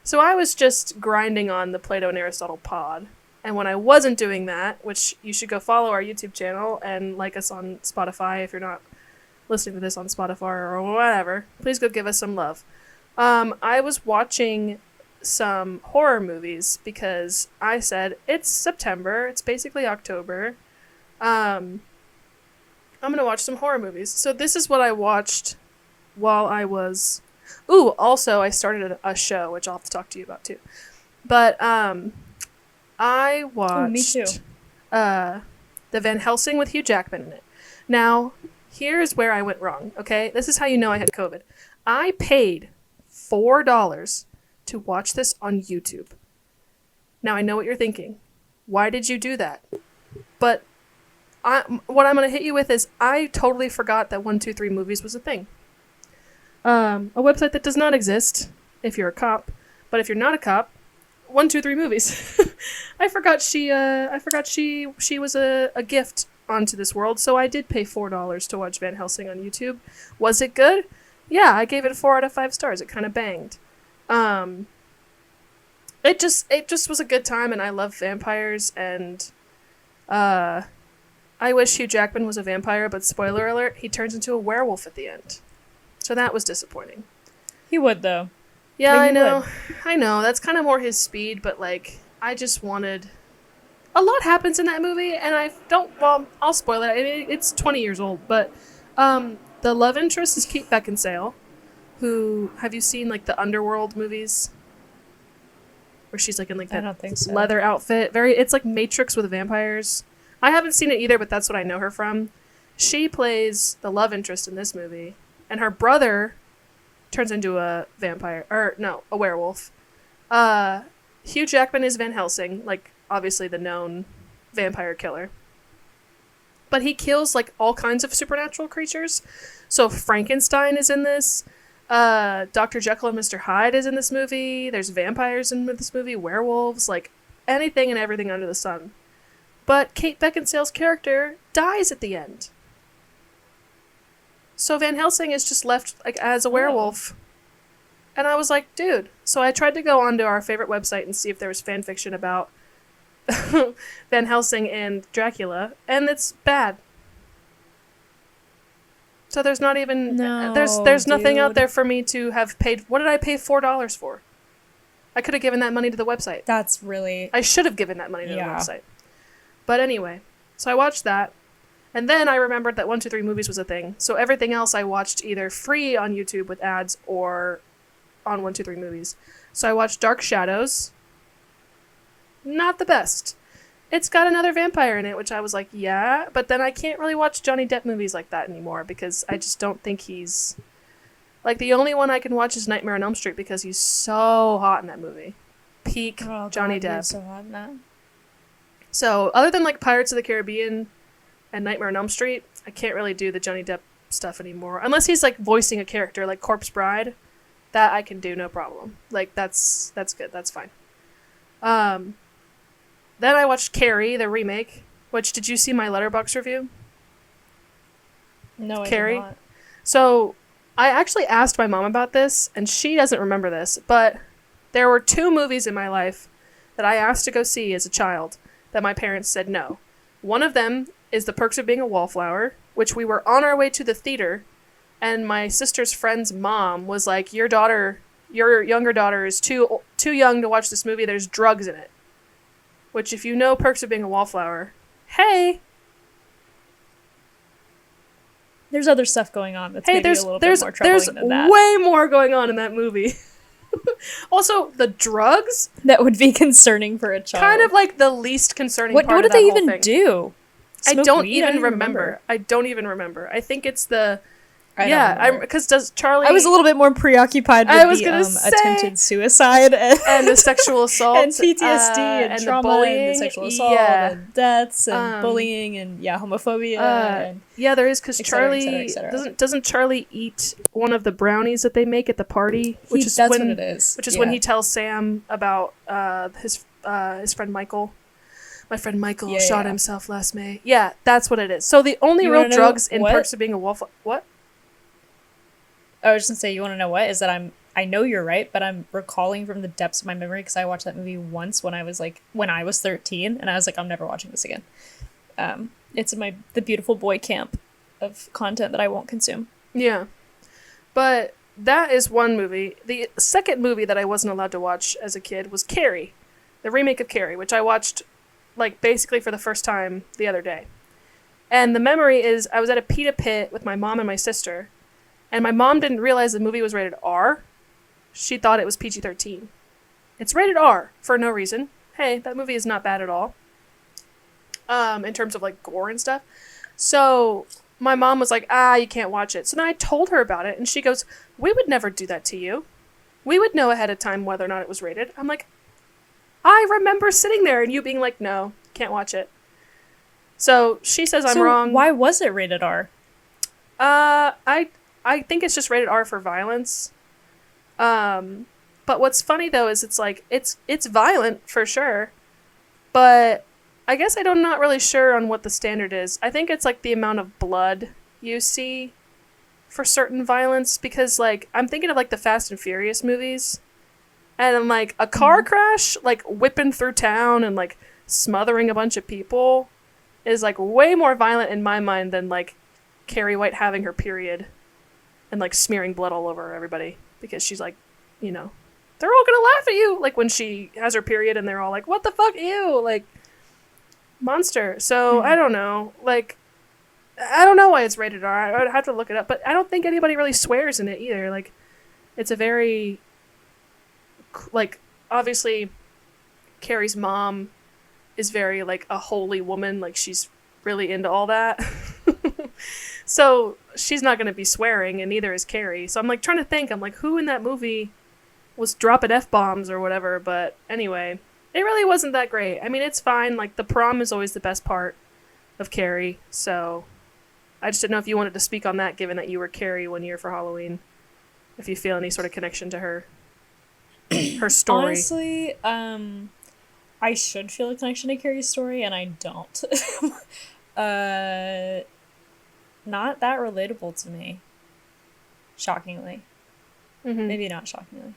S2: So I was just grinding on the Plato and Aristotle pod. And when I wasn't doing that, which you should go follow our YouTube channel and like us on Spotify if you're not listening to this on Spotify or whatever, please go give us some love. I was watching some horror movies because I said, it's September, it's basically October. I'm going to watch some horror movies. So this is what I watched while I was... Ooh, also I started a show, which I'll have to talk to you about too. But I watched
S1: me too.
S2: The Van Helsing with Hugh Jackman in it. Now, here's where I went wrong, okay? This is how you know I had COVID. I paid $4 to watch this on YouTube. Now, I know what you're thinking. Why did you do that? But what I'm going to hit you with is I totally forgot that 123 Movies was a thing. A website that does not exist if you're a cop, but if you're not a cop, 123 Movies. I forgot she was a gift onto this world, so I did pay $4 to watch Van Helsing on YouTube. Was it good? Yeah, I gave it 4 out of 5 stars. It kind of banged. It just was a good time, and I love vampires, and I wish Hugh Jackman was a vampire, but spoiler alert, he turns into a werewolf at the end. So that was disappointing.
S1: He would, though.
S2: Yeah,
S1: But
S2: I
S1: he
S2: know.
S1: would.
S2: I know. That's kind of more his speed, but, like, I just wanted... A lot happens in that movie, and I'll spoil it. I mean, it's 20 years old, but the love interest is Kate Beckinsale, who... Have you seen, like, the Underworld movies? Where she's, like, in, like,
S1: I
S2: that
S1: don't think so.
S2: leather outfit. It's, like, Matrix with vampires. I haven't seen it either, but that's what I know her from. She plays the love interest in this movie, and her brother turns into a vampire, or no, a werewolf. Hugh Jackman is Van Helsing, like, obviously the known vampire killer. But he kills, like, all kinds of supernatural creatures. So Frankenstein is in this. Dr. Jekyll and Mr. Hyde is in this movie. There's vampires in this movie, werewolves, like, anything and everything under the sun. But Kate Beckinsale's character dies at the end. So Van Helsing is just left, like, as a werewolf. And I was like, dude. So I tried to go onto our favorite website and see if there was fan fiction about Van Helsing and Dracula, and it's bad. So there's not even...
S1: No,
S2: there's nothing out
S1: dude.
S2: there for me to have paid... What did I pay $4 for? I could have given that money to the website.
S1: That's really...
S2: I should have given that money to the
S1: Yeah.
S2: website. But anyway, so I watched that. And then I remembered that 123 Movies was a thing. So everything else I watched either free on YouTube with ads or on 123 Movies. So I watched Dark Shadows. Not the best. It's got another vampire in it, which I was like, yeah. But then I can't really watch Johnny Depp movies like that anymore because I just don't think he's... Like, the only one I can watch is Nightmare on Elm Street because he's so hot in that movie. Peak
S1: Oh,
S2: Johnny
S1: God,
S2: Depp.
S1: he's so hot in that.
S2: So, other than, like, Pirates of the Caribbean and Nightmare on Elm Street, I can't really do the Johnny Depp stuff anymore. Unless he's, like, voicing a character, like Corpse Bride. That I can do, no problem. Like, that's good. That's fine. Then I watched Carrie, the remake. Which, did you see my Letterboxd review?
S1: No, I
S2: Carrie?
S1: did not.
S2: So, I actually asked my mom about this, and she doesn't remember this, but there were 2 movies in my life that I asked to go see as a child that my parents said no. One of them is The Perks of Being a Wallflower, which we were on our way to the theater, and my sister's friend's mom was like, your younger daughter is too young to watch this movie, there's drugs in it. Which, if you know Perks of Being a Wallflower, hey!
S1: There's other stuff going on that's
S2: Hey,
S1: maybe
S2: there's
S1: a little bit more troubling than that.
S2: way more going on in that movie. Also, the drugs,
S1: That would be concerning for a child.
S2: kind of like the least concerning
S1: What
S2: part
S1: did
S2: of that
S1: they
S2: whole
S1: even
S2: thing.
S1: do?
S2: I
S1: Smoke
S2: don't
S1: weed?
S2: even remember. I don't even remember. I think it's the...
S1: I don't
S2: yeah,
S1: remember.
S2: because does Charlie...
S1: I was a little bit more preoccupied with
S2: I was
S1: the
S2: gonna say-
S1: attempted suicide
S2: and the sexual assault
S1: and PTSD and
S2: and
S1: trauma
S2: the bullying.
S1: and the sexual assault
S2: Yeah.
S1: and deaths and
S2: Um,
S1: bullying and homophobia and
S2: Yeah, there is, because
S1: et cetera, et
S2: Charlie...
S1: cetera, et cetera.
S2: Doesn't Charlie eat one of the brownies that they make at the party?
S1: that's what it is.
S2: Which is when he tells Sam about his friend Michael. My friend Michael shot himself last May. Yeah, that's what it is. So the only
S1: You
S2: real
S1: wanna know
S2: drugs in
S1: what?
S2: Perks of Being a Wallflower... What?
S1: I was just gonna say, you want to know what is that? I know you're right, but I'm recalling from the depths of my memory because I watched that movie once when I was 13, and I was like, I'm never watching this again. It's in the beautiful boy camp of content that I won't consume.
S2: Yeah. But that is one movie. The second movie that I wasn't allowed to watch as a kid was Carrie, the remake of Carrie, which I watched basically for the first time the other day. And the memory is I was at a pita pit with my mom and my sister, and my mom didn't realize the movie was rated R. She thought it was PG-13. It's rated R for no reason. Hey, that movie is not bad at all. In terms of gore and stuff. So my mom was like, you can't watch it. So then I told her about it, and she goes, we would never do that to you. We would know ahead of time whether or not it was rated. I'm like, I remember sitting there and you being like, no, can't watch it. So she says I'm wrong.
S1: Why was it rated R?
S2: I think it's just rated R for violence. But what's funny though is it's violent for sure, but I guess I'm not really sure on what the standard is. I think it's the amount of blood you see for certain violence, because I'm thinking of the Fast and Furious movies, and I'm a car crash whipping through town and smothering a bunch of people is way more violent in my mind than Carrie White having her period and smearing blood all over everybody because she's they're all gonna laugh at you when she has her period and they're all like, what the fuck, ew, monster. So I don't know, I don't know why it's rated R. I would have to look it up, but I don't think anybody really swears in it either. It's a very obviously Carrie's mom is very a holy woman, she's really into all that. So she's not going to be swearing, and neither is Carrie. So I'm trying to think, I'm who in that movie was dropping F-bombs or whatever, but anyway, it really wasn't that great. I mean, it's fine, the prom is always the best part of Carrie, so I just didn't know if you wanted to speak on that, given that you were Carrie one year for Halloween, if you feel any sort of connection to her story.
S1: Honestly, I should feel a connection to Carrie's story, and I don't. Not that relatable to me. Shockingly.
S2: Mm-hmm.
S1: Maybe not shockingly.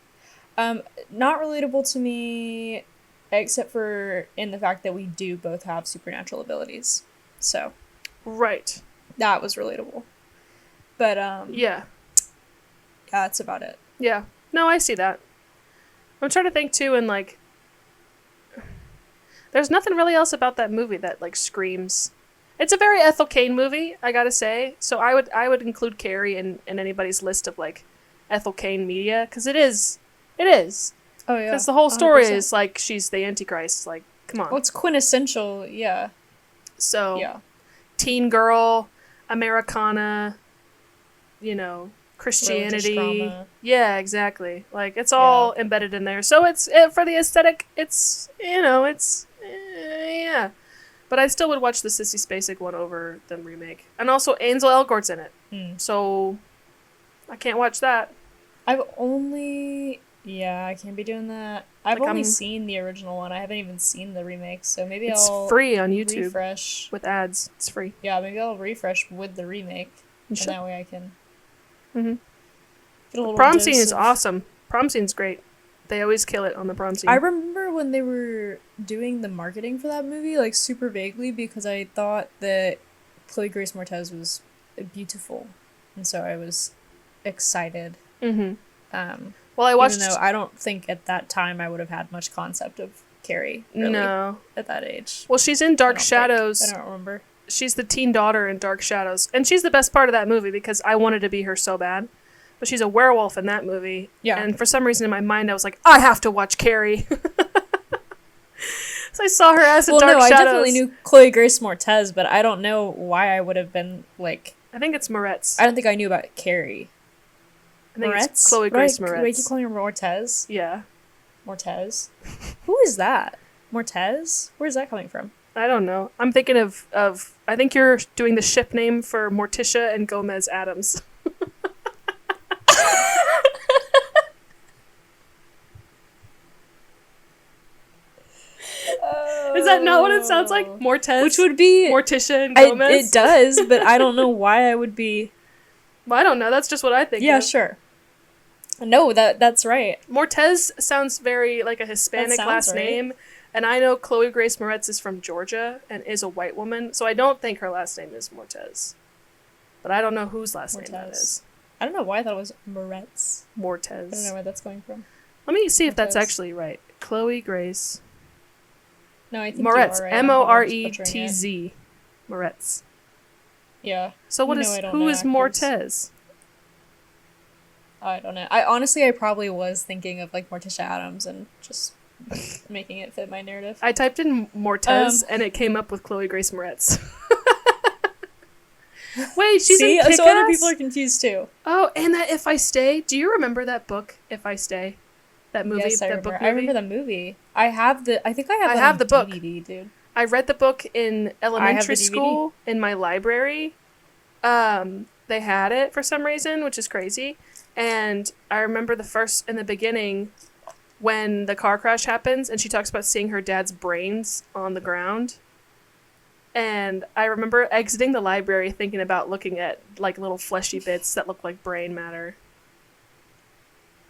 S1: Not relatable to me, except for in the fact that we do both have supernatural abilities. So.
S2: Right.
S1: That was relatable. But,
S2: yeah,
S1: that's about it.
S2: Yeah. No, I see that. I'm trying to think, too, and, there's nothing really else about that movie that, screams. It's a very Ethel Cain movie, I gotta say. So I would include Carrie in anybody's list of, Ethel Cain media, because it is. It is.
S1: Oh, yeah.
S2: Because the whole story
S1: 100%.
S2: is, she's the Antichrist. Come on.
S1: Well, it's quintessential, yeah.
S2: So,
S1: Yeah.
S2: teen girl, Americana, Christianity.
S1: Religious trauma.
S2: Yeah, exactly. It's all embedded in there. So it's for the aesthetic. It's yeah. But I still would watch the Sissy Spacek one over the remake. And also Ansel Elgort's in it. So I can't watch that.
S1: I can't be doing that. I've only seen the original one. I haven't even seen the remake, so maybe I'll
S2: free on YouTube
S1: refresh
S2: with ads. It's free.
S1: Yeah, maybe I'll refresh with the remake, and that way I can. Get a little
S2: Prom
S1: dose
S2: scene is
S1: of-
S2: awesome. Prom scene's great. They always kill it on the prom scene.
S1: I remember when they were doing the marketing for that movie, super vaguely, because I thought that Chloe Grace Moretz was beautiful, and so I was excited.
S2: Well, I watched.
S1: Even though I don't think at that time I would have had much concept of Carrie. Really,
S2: No.
S1: at that age.
S2: Well, she's in Dark Shadows.
S1: I don't remember.
S2: She's the teen daughter in Dark Shadows, and she's the best part of that movie because I wanted to be her so bad. but she's a werewolf in that movie.
S1: Yeah.
S2: And for some reason in my mind, I was like, I have to watch Carrie. So I saw her as a Dark Shadows.
S1: I definitely knew Chloe Grace Moretz, but I don't know why I would have been like.
S2: I think it's Moretz.
S1: I don't think I knew about Carrie.
S2: I think
S1: Moretz?
S2: it's Chloe Grace Moretz.
S1: Why do you calling her Moretz?
S2: Yeah.
S1: Moretz? Who is that? Moretz? Where's that coming from?
S2: I don't know. I'm thinking of I think you're doing the ship name for Morticia and Gomez Adams. Is that not what it sounds like? Mortez?
S1: Which would be...
S2: Morticia and Gomez?
S1: It does, but I don't know why I would be...
S2: Well, I don't know. That's just what I think
S1: Yeah,
S2: of.
S1: sure. No, that's right.
S2: Mortez sounds very like a Hispanic last
S1: right.
S2: name. And I know Chloe Grace Moretz is from Georgia and is a white woman, so I don't think her last name is Mortez. But I don't know whose last name that is.
S1: I don't know why I thought it was Moretz.
S2: Mortez.
S1: I don't know where that's going from.
S2: Let me see if that's actually right. Chloe Grace...
S1: No, I think
S2: Moretz,
S1: you are right.
S2: Moretz. Moretz.
S1: Yeah.
S2: So who is Mortez?
S1: I don't know. I probably was thinking of like Morticia Adams and just making it fit my narrative.
S2: I typed in Mortez and it came up with Chloe Grace Moretz. Wait, she's in Kick-Ass?
S1: So other people are confused too.
S2: Oh, and that If I Stay. Do you remember that book, If I Stay? That movie,
S1: yes,
S2: that book movie?
S1: I remember the movie. I have the
S2: book.
S1: DVD, dude.
S2: I read the book in elementary school in my library. They had it for some reason, which is crazy. And I remember in the beginning, when the car crash happens and she talks about seeing her dad's brains on the ground. And I remember exiting the library thinking about looking at like little fleshy bits that look like brain matter.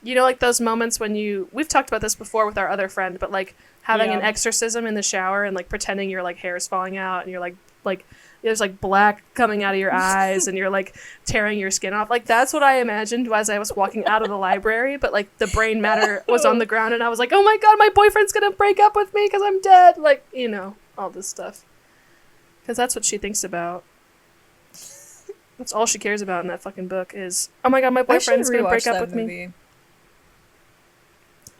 S2: You know, like those moments when we've talked about this before with our other friend, but like having an exorcism in the shower and like pretending your like hair is falling out and you're like there's like black coming out of your eyes and you're like tearing your skin off. Like that's what I imagined as I was walking out of the library, but like the brain matter was on the ground and I was like, oh my God, my boyfriend's going to break up with me because I'm dead. Like, you know, all this stuff. Because that's what she thinks about. That's all she cares about in that fucking book is, oh my God, my boyfriend's going to break up with me.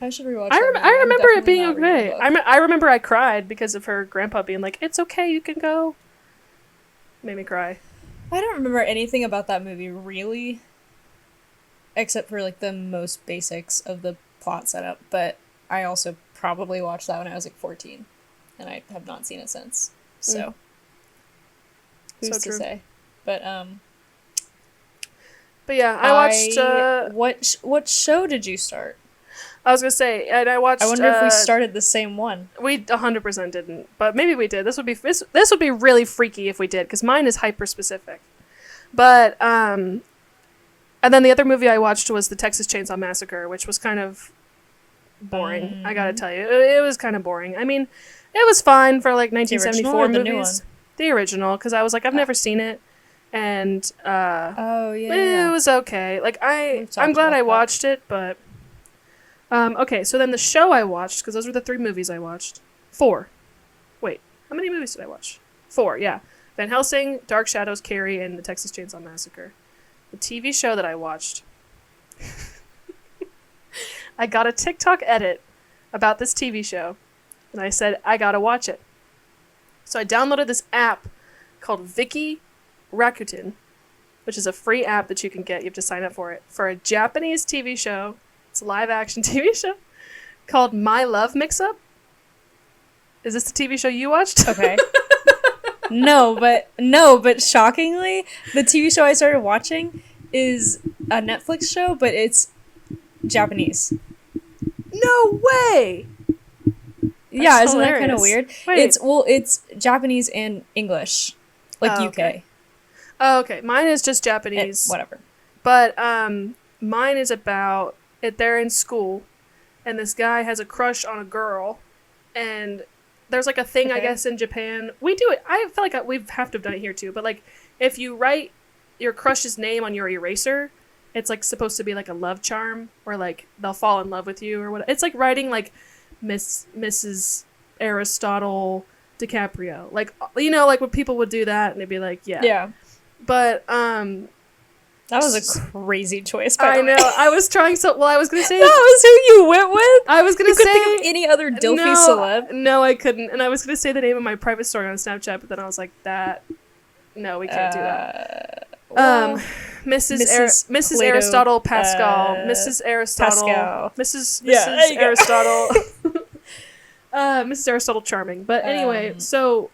S1: I should rewatch
S2: I remember it being okay. I remember I cried because of her grandpa being like, it's okay, you can go. Made me cry.
S1: I don't remember anything about that movie, really. Except for, like, the most basics of the plot setup. But I also probably watched that when I was, like, 14. And I have not seen it since. So. Who's to say? But
S2: yeah, I watched...
S1: What show did you start?
S2: I was gonna say, and I watched...
S1: I wonder if we started the same one.
S2: We 100% didn't, but maybe we did. This would be really freaky if we did, because mine is hyper-specific. But, and then the other movie I watched was the Texas Chainsaw Massacre, which was kind of boring, I gotta tell you. It was kind of boring. I mean, it was fine for, like, 1974 movies. The new one? The original, because I was like, I've never seen it. And, it was okay. Like, I'm glad I watched it, but... okay, so then the show I watched, because those were the 3 movies I watched. 4. Wait, how many movies did I watch? 4, yeah. Van Helsing, Dark Shadows, Carrie, and the Texas Chainsaw Massacre. The TV show that I watched. I got a TikTok edit about this TV show, and I said, I gotta watch it. So I downloaded this app called Viki Rakuten, which is a free app that you can get. You have to sign up for it. For a Japanese TV show. It's a live-action TV show called My Love Mix-Up. Is this the TV show you watched?
S1: Okay. No, but shockingly, the TV show I started watching is a Netflix show, but it's Japanese.
S2: No way!
S1: Yeah, isn't that kind of weird?
S2: Wait.
S1: It's Japanese and English, like UK.
S2: Okay. Oh, okay. Mine is just Japanese.
S1: Whatever.
S2: But mine is about... They're in school, and this guy has a crush on a girl, and there's like a thing, I guess, in Japan. We do it. I feel like we have to have done it here too. But like, if you write your crush's name on your eraser, it's like supposed to be like a love charm, or like they'll fall in love with you, or what. It's like writing like Mrs. Aristotle DiCaprio, like, you know, like when people would do that, and they'd be like, yeah.
S1: Yeah.
S2: But
S1: That was a crazy choice, by
S2: I
S1: the
S2: know.
S1: way.
S2: I was trying so... Well, I was going to say...
S1: That was who you went with?
S2: I was going
S1: You
S2: to say...
S1: couldn't think of any other Dilfy celeb?
S2: No, I couldn't. And I was going to say the name of my private story on Snapchat, but then I was like, no, we can't do that.
S1: Well,
S2: Mrs.
S1: Plato,
S2: Aristotle Pascal. Mrs. Aristotle.
S1: Pascal.
S2: Mrs.
S1: Yeah, there you go.
S2: Aristotle. Mrs. Aristotle Charming. But anyway, so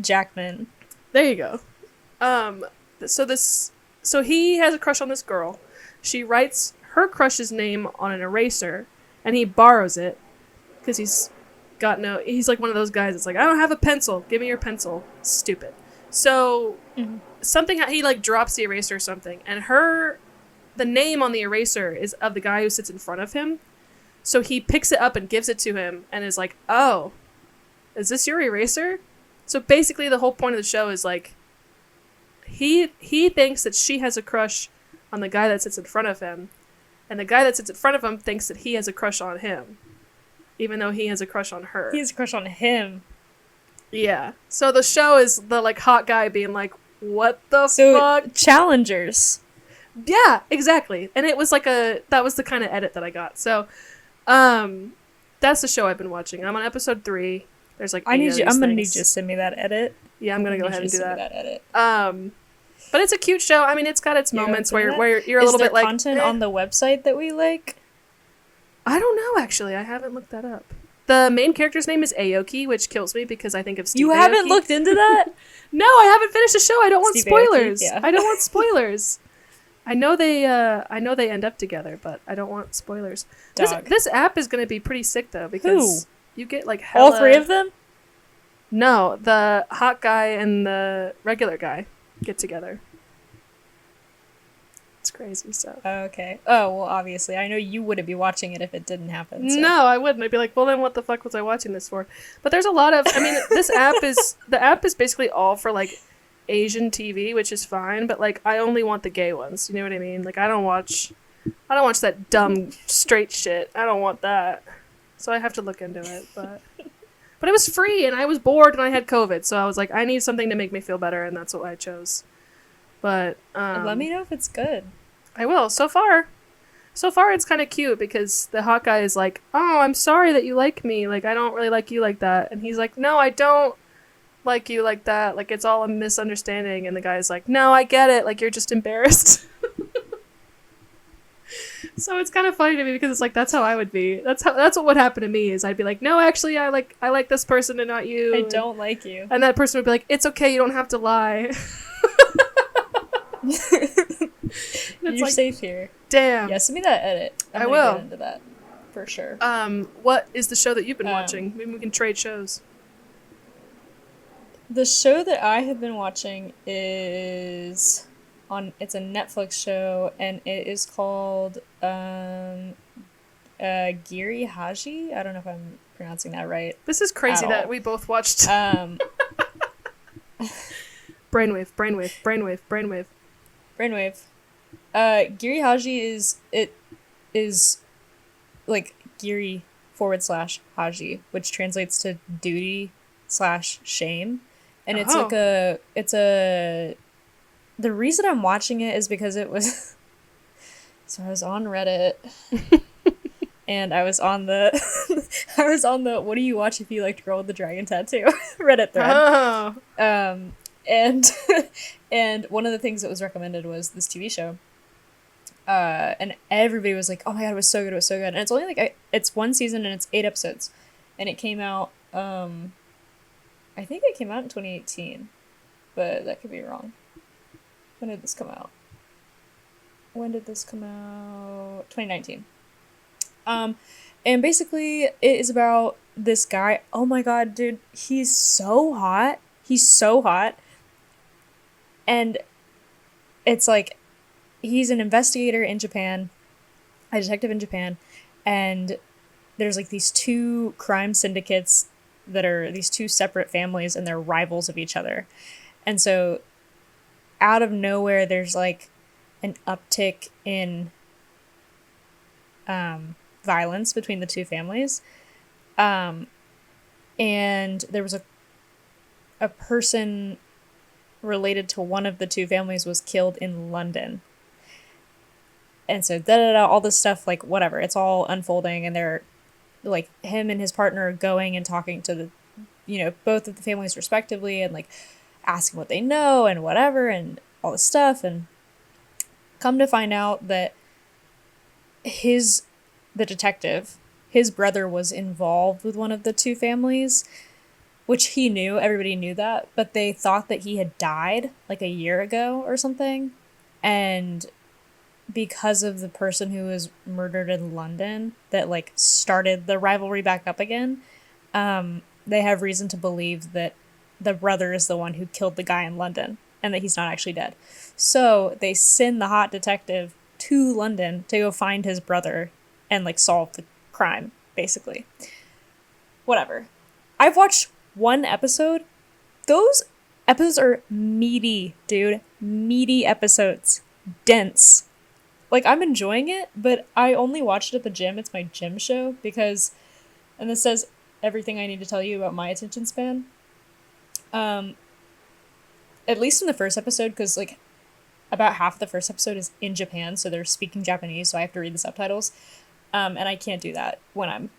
S1: Jackman.
S2: there you go. So he has a crush on this girl. She writes her crush's name on an eraser, and he borrows it because he's like one of those guys that's like, I don't have a pencil, give me your pencil. Stupid. So he like drops the eraser or something, and the name on the eraser is of the guy who sits in front of him. So he picks it up and gives it to him and is like, oh, is this your eraser? So basically the whole point of the show is like, he thinks that she has a crush on the guy that sits in front of him, and the guy that sits in front of him thinks that he has a crush on him, even though he has a crush on her.
S1: He has a crush on him.
S2: Yeah. So the show is the like hot guy being like, what the fuck?
S1: Challengers.
S2: Yeah, exactly. And it was like that was the kind of edit that I got. So that's the show I've been watching. I'm on episode 3. There's like
S1: I'm gonna need you to send me that edit.
S2: Yeah, I'm gonna go ahead and do that.
S1: Edit.
S2: But it's a cute show. I mean, it's got its moments where you're a little bit like,
S1: content on the website that we like?
S2: I don't know, actually. I haven't looked that up. The main character's name is Aoki, which kills me because I think of Steve
S1: You
S2: Aoki.
S1: haven't looked into that?
S2: No, I haven't finished the show. I don't want
S1: Steve
S2: spoilers.
S1: Aoki, yeah.
S2: I don't want spoilers. I know they end up together, but I don't want spoilers. This app is going to be pretty sick though, because you get like hella...
S1: All 3 of them?
S2: No, the hot guy and the regular guy get together. It's crazy stuff.
S1: Okay. Oh, well, obviously. I know you wouldn't be watching it if it didn't happen. So.
S2: No, I wouldn't. I'd be like, well, then what the fuck was I watching this for? But there's a lot of... I mean, the app is basically all for, like, Asian TV, which is fine, but, like, I only want the gay ones. You know what I mean? Like, I don't watch that dumb straight shit. I don't want that. So I have to look into it, but it was free, and I was bored, and I had COVID, so I was like, I need something to make me feel better, and that's what I chose. But
S1: let me know if it's good.
S2: I will. So far it's kind of cute because the hot guy is like, oh, I'm sorry that you like me. Like, I don't really like you like that. And he's like, no, I don't like you like that. Like, it's all a misunderstanding. And the guy's like, no, I get it. Like, you're just embarrassed. So it's kind of funny to me because it's like, that's how I would be. That's what would happen to me is I'd be like, no, actually, I like this person and not you.
S1: I don't like you.
S2: And that person would be like, it's okay. You don't have to lie.
S1: You're
S2: like,
S1: safe here.
S2: Damn.
S1: Yeah, send me that edit.
S2: I will
S1: get into that for sure.
S2: What is the show that you've been watching? Maybe we can trade shows.
S1: The show that I have been watching is it's a Netflix show, and it is called Giri Haji. I don't know if I'm pronouncing that right.
S2: This is crazy that we both watched. Brainwave.
S1: Giri Haji is like Giri / Haji, which translates to duty / shame. And it's the reason I'm watching it is because it was so I was on Reddit and I was on the what do you watch if you liked Girl with the Dragon Tattoo Reddit thread.
S2: Oh.
S1: And one of the things that was recommended was this TV show. And everybody was like, oh my god, it was so good. And it's only like, it's 1 season and it's 8 episodes. And it came out, I think it came out in 2018, but that could be wrong. When did this come out? 2019. And basically it is about this guy. Oh my god, dude, he's so hot. And it's like, he's an investigator in Japan, a detective in Japan, and there's like these 2 crime syndicates that are these 2 separate families, and they're rivals of each other. And so out of nowhere, there's like an uptick in violence between the 2 families. And there was a person related to one of the two families was killed in London. And so da-da-da, all this stuff, like, whatever, it's all unfolding, and they're, like, him and his partner are going and talking to the, both of the families respectively, and, like, asking what they know and whatever, and all this stuff, and come to find out that the detective, his brother was involved with one of the two families, which he knew, everybody knew that, but they thought that he had died, like, a year ago or something, and because of the person who was murdered in London that, like, started the rivalry back up again, they have reason to believe that the brother is the one who killed the guy in London and that he's not actually dead. So they send the hot detective to London to go find his brother and, like, solve the crime, basically. Whatever. I've watched one episode. Those episodes are meaty, dude. Meaty episodes. Dense. Like, I'm enjoying it, but I only watched it at the gym. It's my gym show because, and this says everything I need to tell you about my attention span. At least in the first episode, because, like, about half of the first episode is in Japan, so they're speaking Japanese, so I have to read the subtitles. And I can't do that when I'm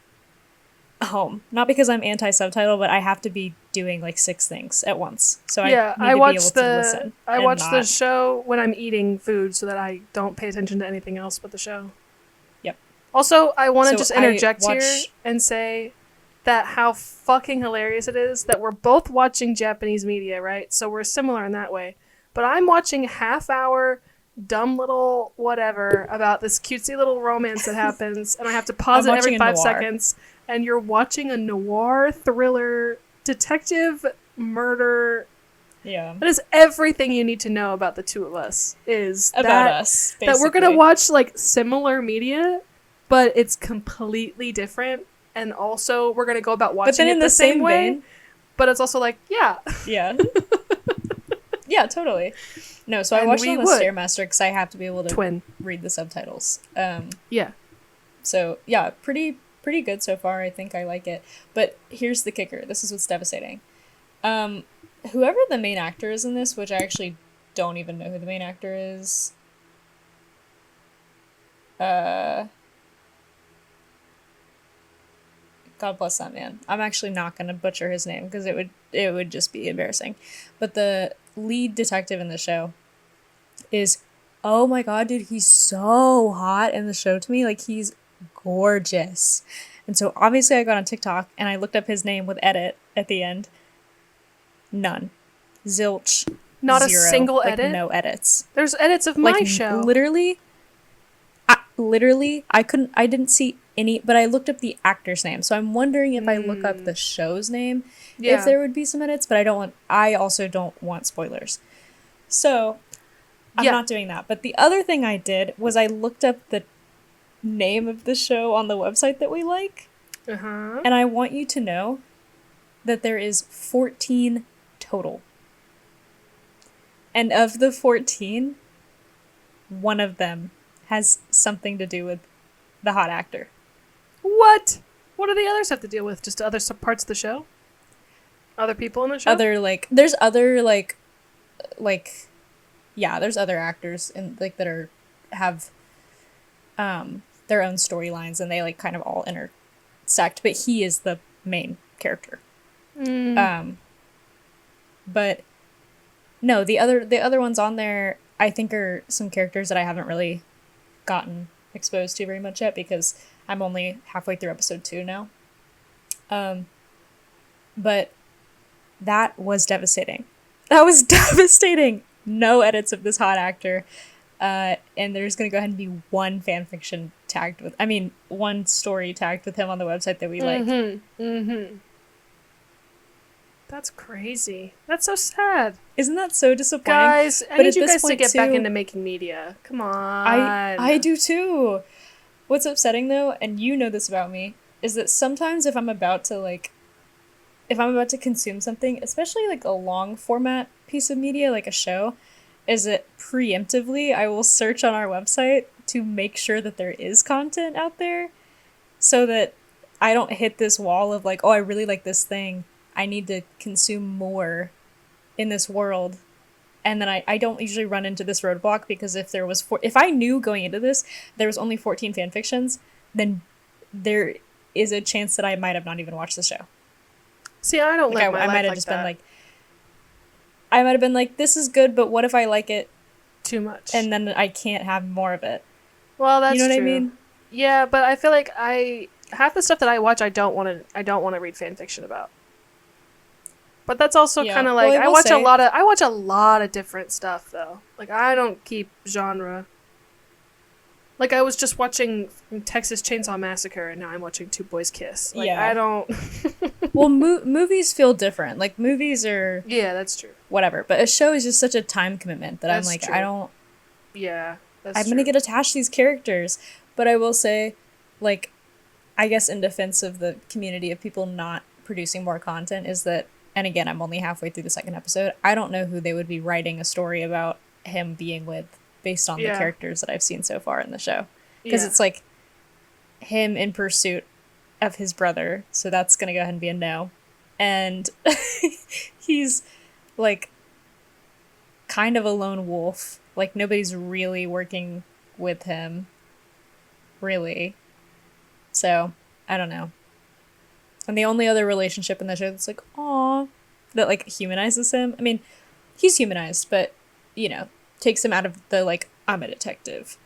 S1: home. Not because I'm anti-subtitle, but I have to be doing, like, 6 things at once. So I need to be able to listen.
S2: I watch the show when I'm eating food so that I don't pay attention to anything else but the show.
S1: Yep.
S2: Also, I want to just interject here and say that how fucking hilarious it is that we're both watching Japanese media, right? So we're similar in that way. But I'm watching half-hour dumb little whatever about this cutesy little romance that happens, and I have to pause it every 5 seconds. And you're watching a noir thriller detective murder.
S1: Yeah.
S2: That is everything you need to know about the two of us. Is
S1: about us, basically.
S2: That we're going to watch, like, similar media, but it's completely different. And also, we're going to go about watching it the same way. Vein, but it's also like, yeah.
S1: Yeah. Yeah, totally. No, so I watched it on the Stairmaster because I have to be able to read the subtitles.
S2: Yeah.
S1: So, yeah, pretty good so far. I think I like it. But here's the kicker. This is what's devastating. Whoever the main actor is in this, which I actually don't even know who the main actor is. God bless that man. I'm actually not going to butcher his name because it would just be embarrassing. But the lead detective in the show is, oh my god, dude, he's so hot in the show to me. Like, he's gorgeous. And so obviously I got on TikTok and I looked up his name with edit at the end. None. Zilch.
S2: Not
S1: zero,
S2: a single
S1: like,
S2: edit?
S1: no edits.
S2: There's edits of my show.
S1: Literally, I didn't see any, but I looked up the actor's name. So I'm wondering if I look up the show's name, if there would be some edits, but I also don't want spoilers. So I'm not doing that. But the other thing I did was I looked up the name of the show on the website that we like.
S2: Uh-huh.
S1: And I want you to know that there is 14 total. And of the 14, one of them has something to do with the hot actor.
S2: What? What do the others have to deal with? Just other parts of the show? Other people in the show?
S1: There's other, there's other actors in, like, that have their own storylines, and they, like, kind of all intersect, but he is the main character. But no, the other ones on there I think are some characters that I haven't really gotten exposed to very much yet because I'm only halfway through episode 2 now. But that was devastating. No edits of this hot actor. And there's going to go ahead and be one story tagged with him on the website that we like.
S2: Mm-hmm. That's crazy. That's so sad.
S1: Isn't that so disappointing?
S2: Guys, I need you guys to get back into making media. Come on.
S1: I do too. What's upsetting though, and you know this about me, is that sometimes if I'm about to consume something, especially like a long format piece of media, like a show, is that preemptively I will search on our website to make sure that there is content out there so that I don't hit this wall of like, oh, I really like this thing. I need to consume more in this world. And then I don't usually run into this roadblock because if I knew going into this there was only 14 fan fictions, then there is a chance that I might have not even watched the show.
S2: See, I don't
S1: like
S2: live my
S1: I
S2: life
S1: might have
S2: like
S1: just
S2: that.
S1: been like, I might have been like, this is good, but what if I like it
S2: too much,
S1: and then I can't have more of it?
S2: Well, that's
S1: you know what
S2: true.
S1: I mean?
S2: Yeah, but I feel like half the stuff that I watch, I don't want to read fan fiction about. But that's also kind of like, I watch a lot of different stuff though. Like, I don't keep genre. Like, I was just watching Texas Chainsaw Massacre, and now I'm watching Two Boys Kiss. Like,
S1: Yeah.
S2: I don't.
S1: Well, movies feel different. Like, movies are
S2: Yeah, that's true.
S1: whatever, but a show is just such a time commitment that
S2: That's
S1: I'm like,
S2: true.
S1: I don't.
S2: Yeah, that's
S1: I'm
S2: true.
S1: gonna get attached to these characters, but I will say, like, I guess in defense of the community of people not producing more content is that, and again, I'm only halfway through the second episode, I don't know who they would be writing a story about him being with based on the characters that I've seen so far in the show. Because it's like him in pursuit of his brother, so that's gonna go ahead and be a no. And he's like kind of a lone wolf. Like, nobody's really working with him. Really. So, I don't know. And the only other relationship in the show that's like, aw, that like humanizes him. I mean, he's humanized, but, you know, takes him out of the like, I'm a detective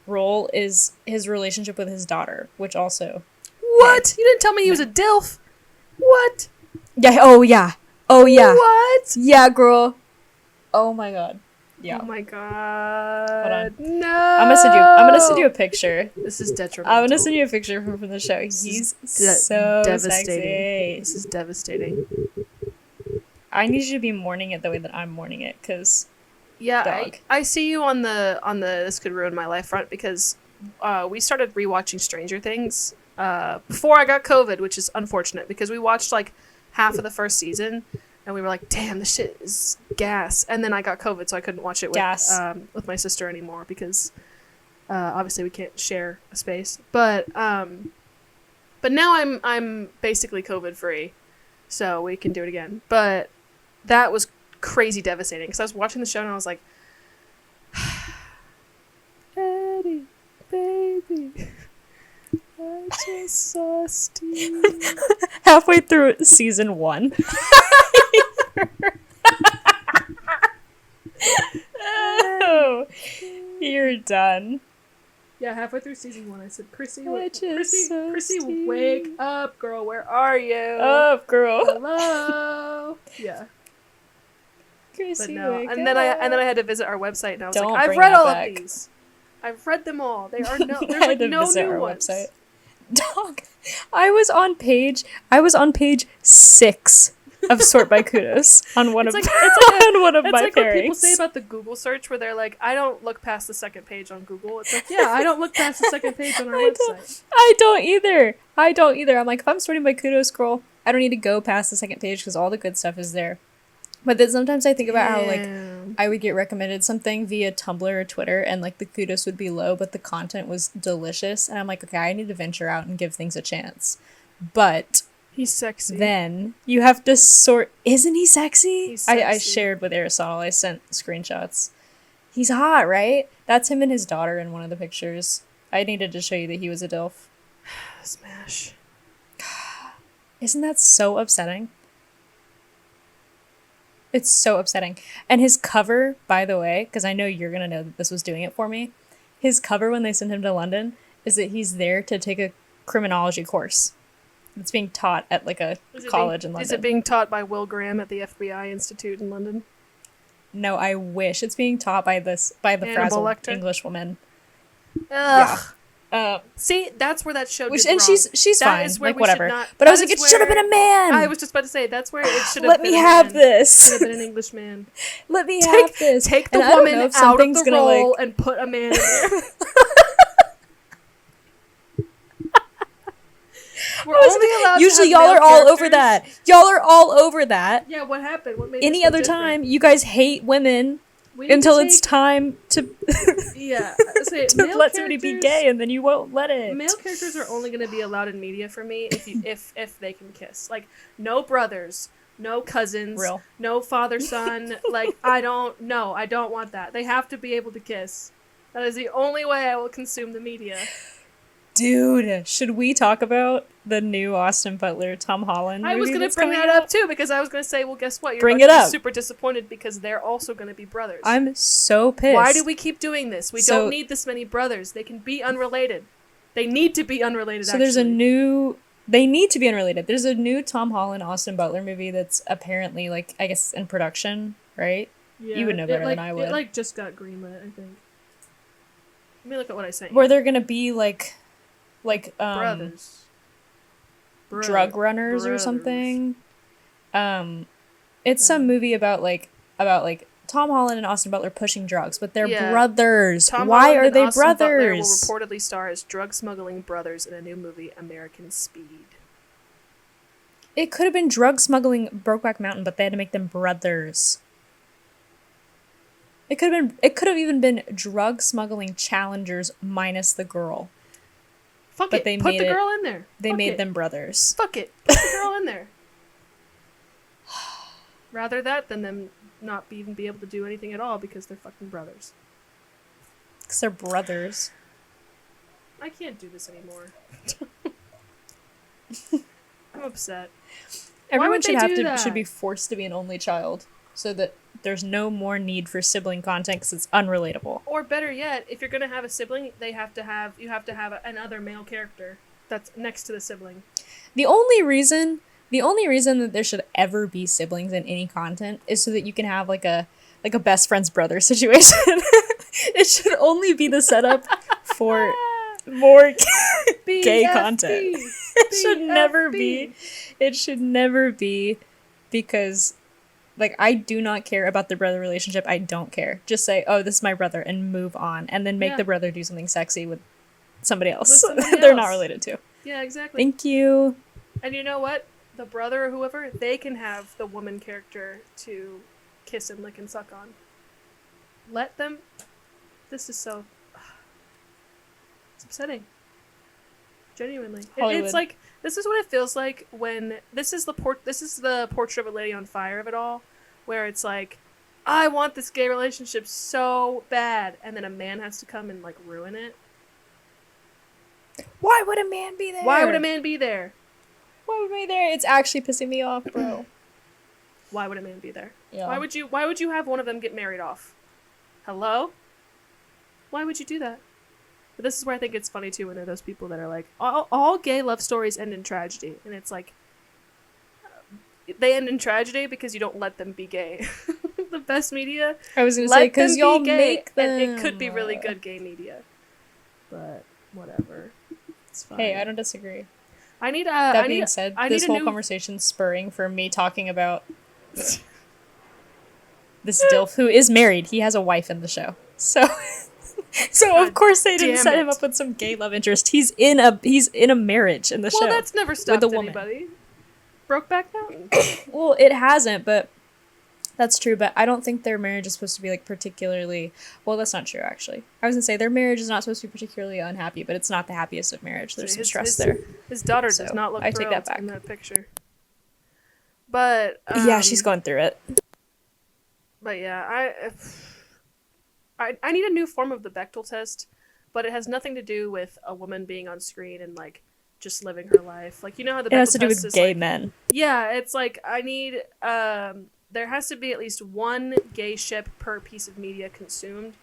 S1: role is his relationship with his daughter, which also.
S2: What? You didn't tell me he was a DILF. What?
S1: Yeah. Oh yeah. Oh yeah.
S2: What?
S1: Yeah, girl. Oh my god. Yeah.
S2: Oh my god.
S1: Hold on.
S2: No.
S1: I'm gonna send you a picture.
S2: This is detrimental.
S1: I'm gonna send you a picture from the show. He's so
S2: devastating.
S1: sexy.
S2: This is devastating.
S1: I need you to be mourning it the way that I'm mourning it, because
S2: yeah, I see you on the this could ruin my life front, because we started rewatching Stranger Things before I got COVID, which is unfortunate because we watched like half of the first season and we were like, damn, this shit is gas. And then I got COVID, so I couldn't watch it with my sister anymore because obviously we can't share a space. But now I'm basically COVID free, so we can do it again. But that was crazy devastating because I was watching the show and I was like, Eddie, baby, I just saw Steve.
S1: halfway through season 1. Oh, you're done.
S2: Yeah, halfway through season 1, I said, Chrissy,
S1: Chrissy,
S2: wake up, girl. Where are you?
S1: Up, girl.
S2: Hello. Yeah.
S1: Chrissy,
S2: But no,
S1: wake
S2: and then I
S1: up.
S2: had to visit our website, and I was
S1: Don't
S2: like, I've
S1: bring
S2: read
S1: that
S2: all
S1: back.
S2: of these. I've read them all. They are no.
S1: I
S2: There's
S1: had
S2: like
S1: to
S2: no
S1: visit
S2: new
S1: our
S2: ones.
S1: website. Dog, I was on page 6 of Sort by Kudos on one of
S2: on
S1: one of
S2: It's
S1: my
S2: like what people
S1: pairings.
S2: say about the Google search, where they're like, I don't look past the second page on Google. It's like, yeah, I don't look past the second page on our website.
S1: I don't either. I'm like, if I'm sorting by Kudos scroll, I don't need to go past the second page because all the good stuff is there. But then sometimes I think about how like I would get recommended something via Tumblr or Twitter and like the kudos would be low, but the content was delicious. And I'm like, okay, I need to venture out and give things a chance. But
S2: He's sexy.
S1: then you have to sort. Isn't he sexy?
S2: He's
S1: I
S2: sexy.
S1: shared with Aristotle. I sent screenshots. He's hot, right? That's him and his daughter in one of the pictures. I needed to show you that he was a DILF.
S2: Smash.
S1: Isn't that so upsetting? It's so upsetting. And his cover, by the way, because I know you're going to know that this was doing it for me, his cover when they sent him to London is that he's there to take a criminology course. It's being taught at like a college in London.
S2: Is it being taught by Will Graham at the FBI Institute in London?
S1: No, I wish. It's being taught by the frazzled
S2: Lecter?
S1: English woman.
S2: Ugh.
S1: Yeah.
S2: See, that's where that show
S1: Which,
S2: did
S1: and
S2: wrong.
S1: she's
S2: That
S1: fine,
S2: is where
S1: like
S2: we
S1: whatever.
S2: should not-
S1: But I was
S2: that
S1: like,
S2: is
S1: it should have been a man.
S2: I was just about to say, that's where it should have
S1: Let
S2: been
S1: me
S2: a
S1: have
S2: man.
S1: this.
S2: Should have been an English man.
S1: Let me have this.
S2: Take the
S1: And I don't know
S2: woman
S1: if
S2: out of
S1: something's
S2: the
S1: gonna,
S2: role
S1: like-
S2: and put a man in there. We're only allowed to
S1: Usually
S2: have
S1: y'all
S2: male
S1: are all over
S2: characters.
S1: that. Y'all are all over that.
S2: Yeah, what happened? What made
S1: Any
S2: this so
S1: other
S2: different?
S1: time, you guys hate women
S2: We need
S1: until
S2: to
S1: it's
S2: take-
S1: time to,
S2: Yeah, say,
S1: to
S2: male
S1: let somebody be
S2: characters-
S1: gay, and then you won't let it.
S2: Male characters are only going to be allowed in media for me if they can kiss. Like, no brothers, no cousins,
S1: Real.
S2: no father-son. Like, I don't want that. They have to be able to kiss. That is the only way I will consume the media.
S1: Dude, should we talk about the new Austin Butler Tom Holland movie?
S2: I was going to bring that up too, because I was going to say, well, guess what? You're
S1: Bring
S2: about
S1: it
S2: to be
S1: up.
S2: super disappointed because they're also going to be brothers.
S1: I'm so pissed.
S2: Why do we keep doing this? We don't need this many brothers. They can be unrelated. They need to be unrelated,
S1: So
S2: actually.
S1: there's a new... They need to be unrelated. There's a new Tom Holland Austin Butler movie that's apparently, like, I guess in production, right?
S2: Yeah,
S1: you would know better than I would.
S2: It, like, just got greenlit, I think. Let me look at what I sent you.
S1: Where they're gonna be, like
S2: brothers.
S1: Drug runners or something. It's some movie about Tom Holland and Austin Butler pushing drugs, but they're brothers. Why are they
S2: Austin Butler will
S1: brothers?
S2: reportedly star as drug smuggling brothers in a new movie, American Speed.
S1: It could have been drug smuggling Brokeback Mountain, but they had to make them brothers. It could have even been drug smuggling Challengers minus the girl.
S2: Fuck
S1: But
S2: it.
S1: they
S2: Put
S1: made
S2: the
S1: it-
S2: girl in there.
S1: They
S2: Fuck
S1: made
S2: it.
S1: them brothers.
S2: Fuck it. Put the girl in there. Rather that than them not even be able to do anything at all because they're fucking brothers.
S1: Because they're brothers.
S2: I can't do this anymore. I'm upset.
S1: Everyone
S2: would they
S1: should
S2: do that?
S1: should be forced to be an only child, so that there's no more need for sibling content because it's unrelatable.
S2: Or better yet, if you're gonna have a sibling, you have to have another male character that's next to the sibling.
S1: The only reason that there should ever be siblings in any content is so that you can have like a best friend's brother situation. It should only be the setup for more gay content. It should never be. It should never be, because like, I do not care about the brother relationship. I don't care. Just say, oh, this is my brother, and move on, and then make the brother do something sexy with somebody else. They're not related to.
S2: Yeah, exactly.
S1: Thank you.
S2: And you know what? The brother or whoever, they can have the woman character to kiss and lick and suck on. Let them. This is so. It's upsetting. Genuinely,
S1: Hollywood.
S2: It's like, this is what it feels like when this is the Portrait of a Lady on Fire of it all, where it's like, I want this gay relationship so bad, and then a man has to come and like ruin it.
S1: Why would a man be there?
S2: Why would a man be there?
S1: Why would a man be there? It's actually pissing me off, bro.
S2: Why would a man be there?
S1: Yeah.
S2: Why would you have one of them get married off? Hello? Why would you do that? But this is where I think it's funny too, when there are those people that are like, all gay love stories end in tragedy, and it's like, they end in tragedy because you don't let them be gay. The best media.
S1: I was gonna say, because y'all make them.
S2: And it could be really good gay media. But whatever. It's fine.
S1: Hey, I don't disagree.
S2: I need
S1: That being said,
S2: I
S1: this
S2: need a
S1: whole
S2: new-
S1: conversation's spurring from me talking about this DILF who is married. He has a wife in the show. So
S2: God
S1: of course they didn't
S2: damn
S1: set him
S2: it.
S1: up with some gay love interest. He's in a marriage in the show.
S2: Well, that's never stopped
S1: a woman.
S2: anybody. Brokeback Mountain.
S1: Well, it hasn't, but that's true. But I don't think their marriage is supposed to be like particularly. Well, that's not true actually. I was gonna say their marriage is not supposed to be particularly unhappy, but it's not the happiest of marriage. There's some stress there.
S2: His daughter
S1: So,
S2: does not look
S1: I take
S2: thrilled
S1: that back.
S2: in that picture. But
S1: Yeah, she's going through it.
S2: But yeah, I need a new form of the Bechdel test, but it has nothing to do with a woman being on screen and like just living her life. Like, you know how the
S1: It has
S2: Bechdel
S1: to do
S2: test
S1: with
S2: is
S1: gay
S2: like,
S1: men.
S2: yeah, it's like I need there has to be at least one gay ship per piece of media consumed,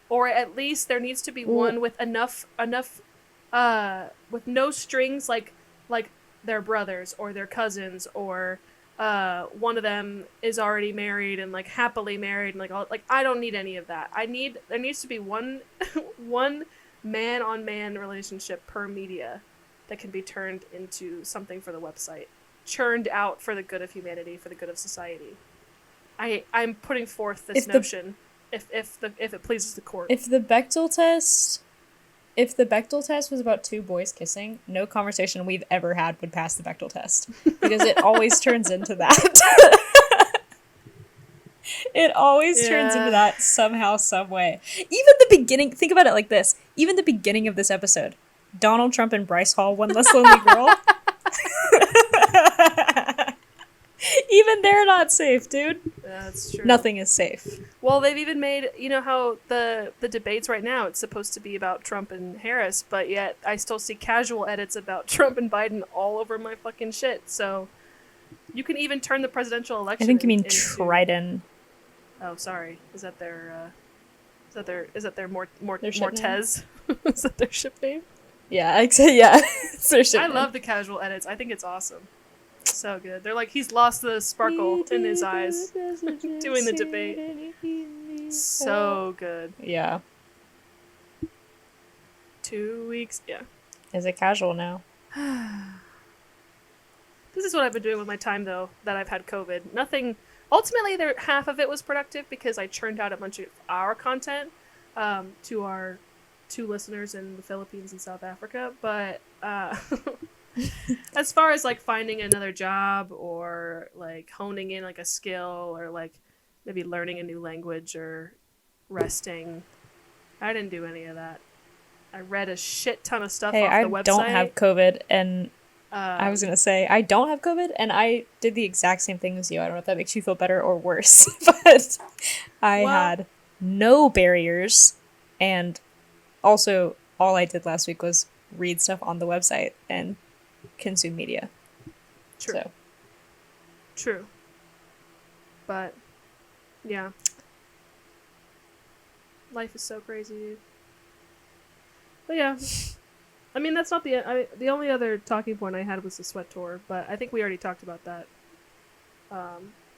S2: or at least there needs to be one with enough with no strings, like their brothers or their cousins, or one of them is already married and like happily married and like all, like I don't need any of that. There needs to be one one man on man relationship per media that can be turned into something for the website, churned out for the good of humanity, for the good of society. I'm putting forth this notion if it pleases the court.
S1: If the Bechdel test was about two boys kissing, no conversation we've ever had would pass the Bechdel test, because it always turns into that. It always turns into that somehow, some way. Even the beginning, think about it like this. Even the beginning of this episode, Donald Trump and Bryce Hall, One Less Lonely Girl. Even they're not safe, dude.
S2: That's true.
S1: Nothing is safe.
S2: Well, they've even made, you know how the debates right now, it's supposed to be about Trump and Harris, but yet I still see casual edits about Trump and Biden all over my fucking shit. So you can even turn the presidential election.
S1: I think you mean
S2: into...
S1: Trident.
S2: Oh, sorry. Is that their more
S1: Their ship
S2: Mortez? Is that their ship name?
S1: Yeah, yeah. It's their ship
S2: I
S1: name.
S2: love the casual edits. I think it's awesome. So good. They're like, he's lost the sparkle in his eyes doing the debate. So good.
S1: Yeah.
S2: 2 weeks. Yeah.
S1: Is it casual now?
S2: This is what I've been doing with my time, though, that I've had COVID. Nothing. Ultimately, half of it was productive because I churned out a bunch of our content to our 2 listeners in the Philippines and South Africa. But as far as like finding another job or like honing in like a skill or like maybe learning a new language or resting, I didn't do any of that. I read a shit ton of stuff off the website.
S1: I don't have COVID, and I was gonna say I don't have COVID, and I did the exact same thing as you. I don't know if that makes you feel better or worse, but I had no barriers, and also all I did last week was read stuff on the website and consume media.
S2: True.
S1: So.
S2: True. But yeah, life is so crazy, dude. But yeah, I mean that's not the only other talking point I had was the sweat tour, but I think we already talked about that.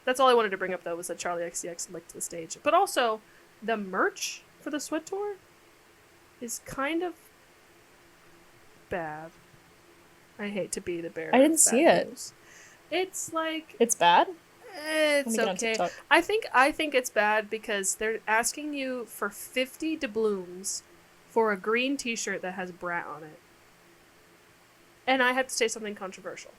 S2: That's all I wanted to bring up though was that Charlie XCX licked the stage, but also the merch for the sweat tour is kind of bad. I hate to be the bearer.
S1: I didn't see it.
S2: It's like
S1: it's bad.
S2: It's okay. I think it's bad because they're asking you for 50 doubloons for a green T-shirt that has brat on it, and I have to say something controversial.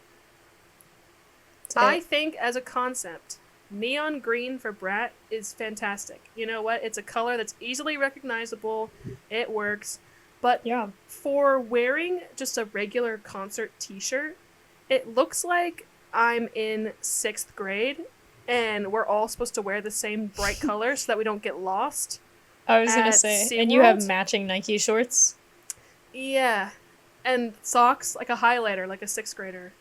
S2: I think as a concept, neon green for brat is fantastic. You know what? It's a color that's easily recognizable. It works. But
S1: yeah,
S2: for wearing just a regular concert T-shirt, it looks like I'm in 6th grade and we're all supposed to wear the same bright color so that we don't get lost.
S1: I was going to say,
S2: SeaWorld.
S1: And you have matching Nike shorts?
S2: Yeah. And socks, like a highlighter, like a 6th grader.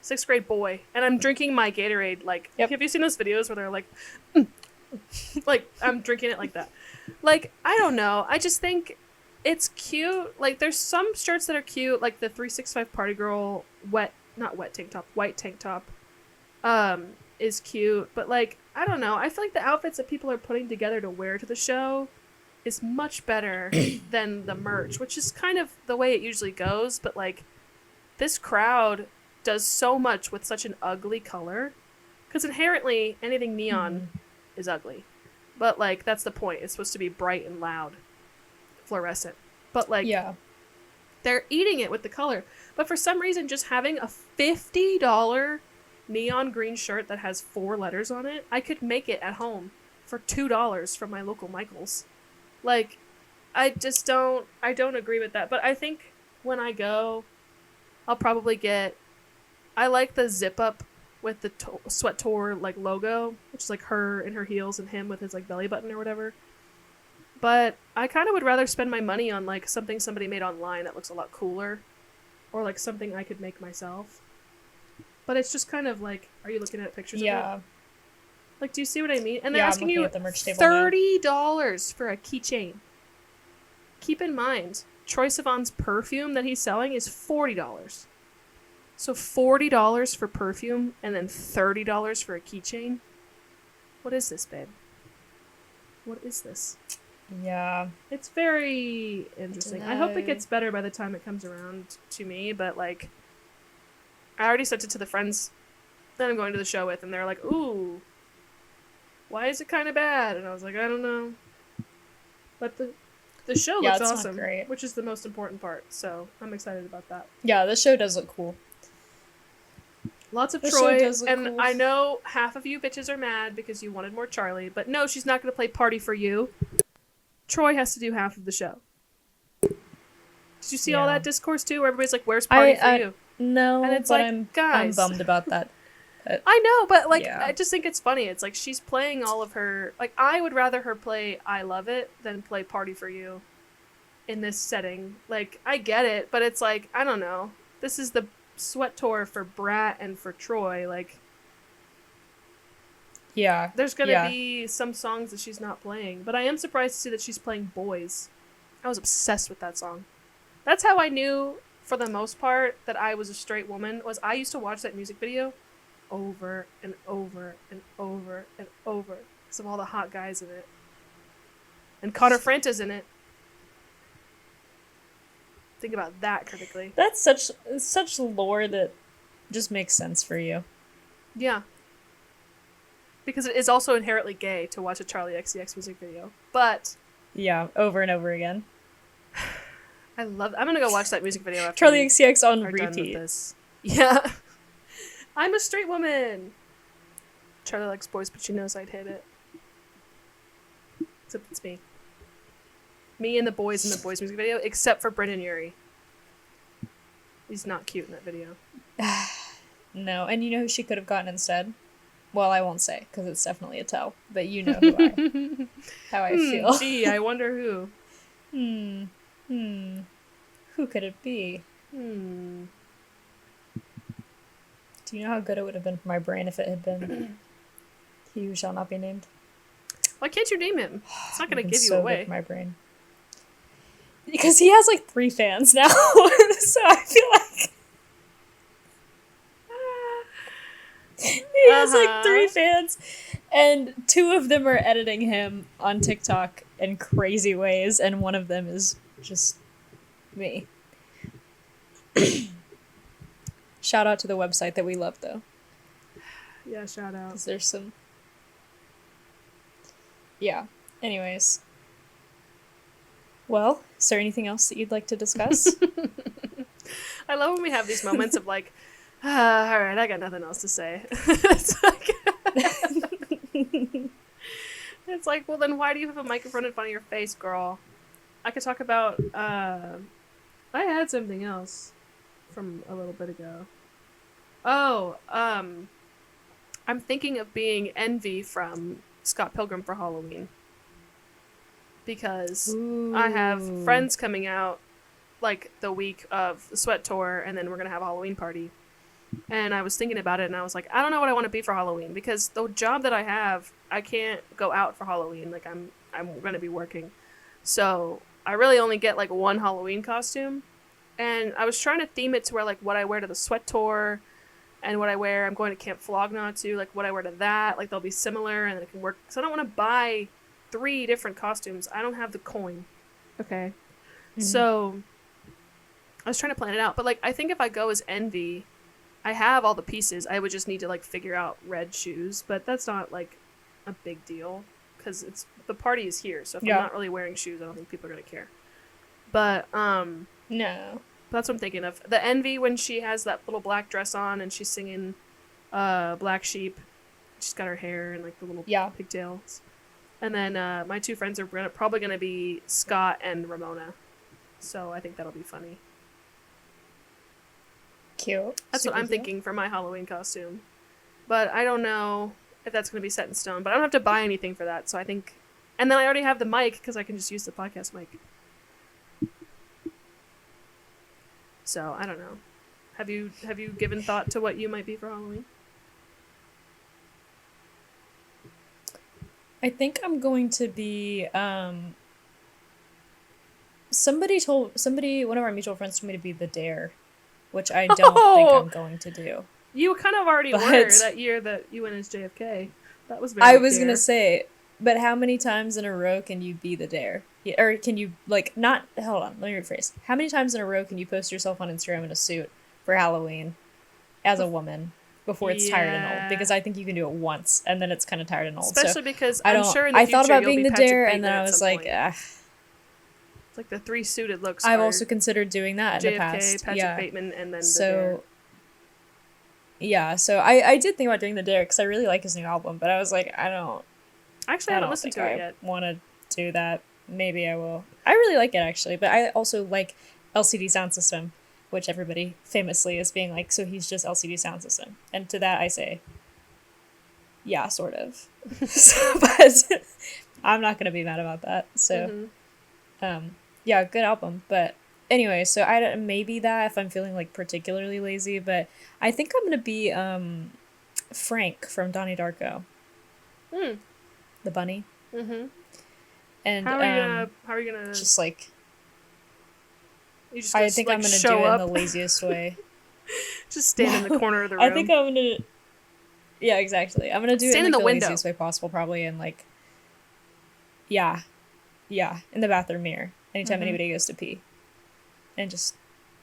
S2: 6th grade boy. And I'm drinking my Gatorade, like, Have you seen those videos where they're like, like, I'm drinking it like that. Like, I don't know. I just think it's cute. Like, there's some shirts that are cute, like the 365 Party Girl white tank top, is cute. But, like, I don't know. I feel like the outfits that people are putting together to wear to the show is much better than the merch, which is kind of the way it usually goes. But, like, this crowd does so much with such an ugly color. Because inherently, anything neon is ugly. But, like, that's the point. It's supposed to be bright and loud. Fluorescent. But, like, they're eating it with the color. But for some reason, just having a $50 neon green shirt that has 4 letters on it, I could make it at home for $2 from my local Michael's. Like, I don't agree with that. But I think when I go, I'll probably get, I like the zip up with the Sweat Tour, like, logo, which is, like, her in her heels and him with his, like, belly button or whatever. But I kind of would rather spend my money on, like, something somebody made online that looks a lot cooler. Or, like, something I could make myself. But it's just kind of, like, are you looking at pictures of it? Like, do you see what I mean? And they're asking you $30 for a keychain. Keep in mind, Troye Sivan's perfume that he's selling is $40. So $40 for perfume and then $30 for a keychain? What is this, babe? What is this?
S1: Yeah.
S2: It's very interesting. I hope it gets better by the time it comes around to me, but, like, I already sent it to the friends that I'm going to the show with, and they're like, ooh, why is it kind of bad? And I was like, I don't know. But the show looks awesome, which is the most important part, so I'm excited about that.
S1: Yeah, the show does look cool.
S2: Lots of Troye, and cool. I know half of you bitches are mad because you wanted more Charlie, but no, she's not going to play Party for You. Troye has to do half of the show. Did you see all that discourse too, where everybody's like, "Where's Party for You?"
S1: No,
S2: and it's
S1: but
S2: like,
S1: I'm
S2: guys,
S1: bummed about that
S2: I know, but like
S1: Yeah.
S2: I just think it's funny. It's like she's playing all of her like I would rather her play I Love It than play Party for You in this setting. Like I get it, but it's like I don't know. This is the sweat tour for Brat and for Troy. Like
S1: Yeah.
S2: there's gonna
S1: Yeah.
S2: be some songs that she's not playing, but I am surprised to see that she's playing Boys. I was obsessed with that song. That's how I knew, for the most part, that I was a straight woman. Was I used to watch that music video over and over and over and over because of all the hot guys in it, and Connor Franta's in it. Think about that critically.
S1: That's such lore that just makes sense for you.
S2: Yeah. Because it is also inherently gay to watch a Charlie XCX music video, but
S1: Yeah, over and over again.
S2: I love. I'm gonna go watch that music video after
S1: Charlie
S2: we
S1: XCX on
S2: are done with
S1: repeat.
S2: this. Yeah, I'm a straight woman. Charlie likes boys, but she knows I'd hate it. Except it's me. Me and the boys in the boys music video, except for Brendan Urie. He's not cute in that video.
S1: No, and you know who she could have gotten instead? Well, I won't say, because it's definitely a tell. But you know how I feel.
S2: Gee, I wonder who.
S1: Who could it be? Do you know how good it would have been for my brain if it had been he who shall not be named?
S2: Why can't you name him? It's not gonna give you
S1: so
S2: away.
S1: Good for my brain. Because he has like 3 fans now, so I feel like he has like 3 fans, and 2 of them are editing him on TikTok in crazy ways, and one of them is just me. Shout out to the website that we love, though.
S2: Yeah, shout out.
S1: Because there's some... Yeah. Anyways. Well, is there anything else that you'd like to discuss?
S2: I love when we have these moments of like, all right, I got nothing else to say. It's like, it's like, well, then why do you have a microphone in front of your face, girl? I could talk about, I had something else from a little bit ago. Oh, I'm thinking of being Envy from Scott Pilgrim for Halloween. Because I have friends coming out like the week of the sweat tour, and then we're gonna have a Halloween party. And I was thinking about it, and I was like, I don't know what I want to be for Halloween, because the job that I have, I can't go out for Halloween. Like I'm gonna be working, so I really only get like one Halloween costume. And I was trying to theme it to where like what I wear to the sweat tour, and what I wear, I'm going to Camp Flognaw to, like what I wear to that, like they'll be similar, and then it can work. So I don't want to buy 3 different costumes. I don't have the coin. Okay. So I was trying to plan it out, but like I think if I go as Envy, I have all the pieces. I would just need to like figure out red shoes, but that's not like a big deal because it's the party is here. So if I'm not really wearing shoes, I don't think people are gonna care. But
S1: No.
S2: that's what I'm thinking of. The Envy when she has that little black dress on and she's singing Black Sheep. She's got her hair and like the little pigtails. And then my 2 friends are probably going to be Scott and Ramona. So I think that'll be funny.
S1: Cute.
S2: That's what I'm thinking for my Halloween costume. But I don't know if that's going to be set in stone. But I don't have to buy anything for that. So I think... And then I already have the mic because I can just use the podcast mic. So I don't know. Have you given thought to what you might be for Halloween?
S1: I think I'm going to be, one of our mutual friends told me to be the Dare, which I don't think I'm going to do.
S2: You kind of already were that year that you went as JFK. That was very
S1: I was
S2: Dare.
S1: going to say, but how many times in a row can you be the Dare? Or can you, like, not, hold on, let me rephrase. How many times in a row can you post yourself on Instagram in a suit for Halloween as a woman? Before it's tired and old, because I think you can do it once and then it's kind of tired and old.
S2: Especially because
S1: I'm
S2: sure in the future
S1: thought about
S2: you'll
S1: being
S2: be
S1: the
S2: Patrick
S1: Dare,
S2: Bateman
S1: and then I was like,
S2: It's like the 3 suited looks.
S1: I've also considered doing that in the
S2: JFK,
S1: past.
S2: Patrick Bateman, and then the Dare.
S1: Yeah, so I did think about doing the Dare because I really like his new album, but I was like, I
S2: haven't listened to it yet.
S1: Want to do that? Maybe I will. I really like it actually, but I also like LCD Sound System, which everybody famously is being like, so he's just LCD sound system. And to that I say, yeah, sort of. But I'm not gonna be mad about that. So, yeah, good album. But anyway, so I don't, maybe that if I'm feeling like particularly lazy, but I think I'm gonna be Frank from Donnie Darko, the bunny. And
S2: how are you gonna
S1: just like
S2: you just
S1: I think
S2: like,
S1: I'm gonna
S2: show
S1: do it
S2: up?
S1: in the laziest way.
S2: Just stand in the corner of the room.
S1: I think I'm gonna. Yeah, exactly. I'm gonna do
S2: Stand
S1: it
S2: in the
S1: the
S2: window.
S1: laziest way possible, probably, and like. Yeah, in the bathroom mirror. Anytime anybody goes to pee, and just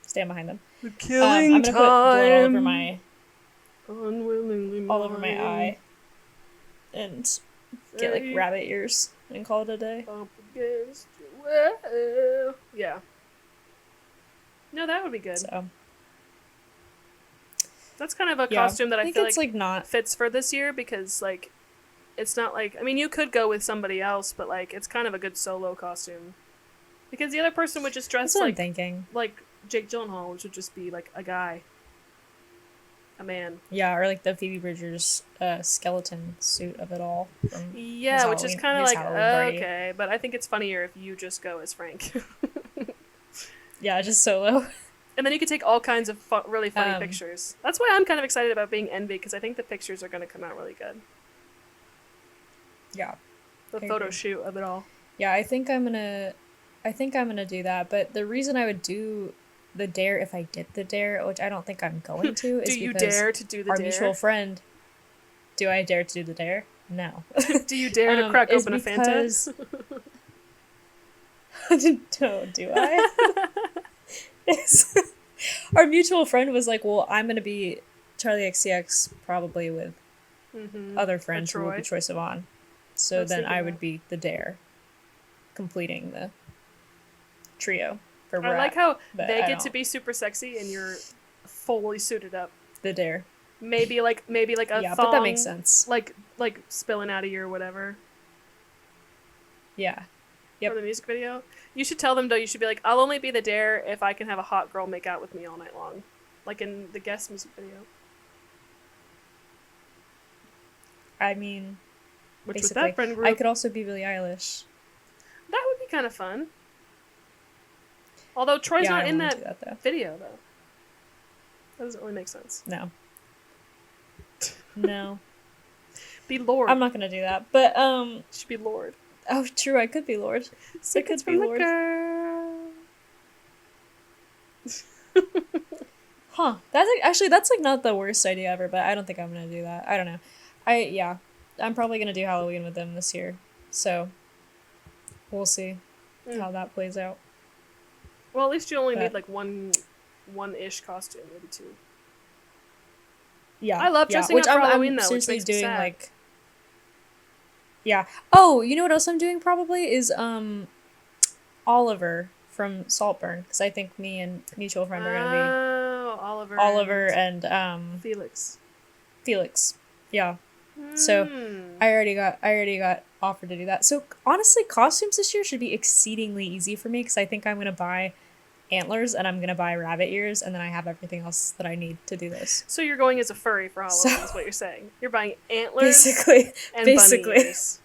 S1: stand behind them.
S2: The killing
S1: I'm gonna put blood all over my eye, and get like rabbit ears and call it a day.
S2: Up against your will. Yeah. No, that would be good.
S1: So
S2: that's kind of a costume that I feel
S1: it's
S2: like
S1: not
S2: fits for this year because like it's not like, I mean, you could go with somebody else, but like it's kind of a good solo costume because the other person would just dress
S1: I'm thinking
S2: like Jake Gyllenhaal, which would just be like a guy, a man.
S1: Yeah, or like the Phoebe Bridgers skeleton suit of it all.
S2: Yeah, which is kind of like okay, but I think it's funnier if you just go as Frank.
S1: Yeah, just solo.
S2: And then you could take all kinds of really funny pictures. That's why I'm kind of excited about being Envy, because I think the pictures are going to come out really good.
S1: Yeah.
S2: The photo shoot of it all.
S1: Yeah, I think I'm gonna do that. But the reason I would do the dare if I did the dare, which I don't think I'm going to, is
S2: do you
S1: because
S2: dare to do the
S1: our
S2: dare?
S1: mutual friend. Do I dare to do the dare? No.
S2: Do you dare to crack open a Fanta?
S1: No, do I? Our mutual friend was like, well, I'm going to be Charlie XCX probably with other friends who will be Troye Sivan. So then I would be the dare, completing the trio for Brat.
S2: I like how they get to be super sexy and you're fully suited up.
S1: The dare.
S2: Maybe like a
S1: yeah,
S2: thong,
S1: but that makes sense.
S2: Like spilling out of you or whatever.
S1: Yeah. Yep.
S2: For the music video. You should tell them though, you should be like, I'll only be the dare if I can have a hot girl make out with me all night long. Like in the guest music video.
S1: I mean,
S2: which
S1: basically,
S2: with that friend group,
S1: I could also be Billie Eilish.
S2: That would be kind of fun. Although Troy's not in that video though. That doesn't really make sense.
S1: No. No.
S2: Be Lord.
S1: I'm not gonna do that, but
S2: should be Lord.
S1: Oh, true. I could be Lord.
S2: Secrets from the girl.
S1: Huh. That's like not the worst idea ever, but I don't think I'm gonna do that. I don't know. I'm probably gonna do Halloween with them this year, so we'll see how that plays out.
S2: Well, at least you only need like one-ish costume, maybe two.
S1: Yeah,
S2: I love dressing up for Halloween though, which makes me sad.
S1: Like. Yeah. Oh, you know what else I'm doing probably is Oliver from Saltburn, because I think me and mutual friend are gonna
S2: be
S1: Oliver and
S2: Felix.
S1: Yeah. So I already got offered to do that. So honestly, costumes this year should be exceedingly easy for me because I think I'm gonna buy antlers and I'm gonna buy rabbit ears, and then I have everything else that I need to do this.
S2: So you're going as a furry for Halloween, is what you're saying. You're buying antlers and bunny ears.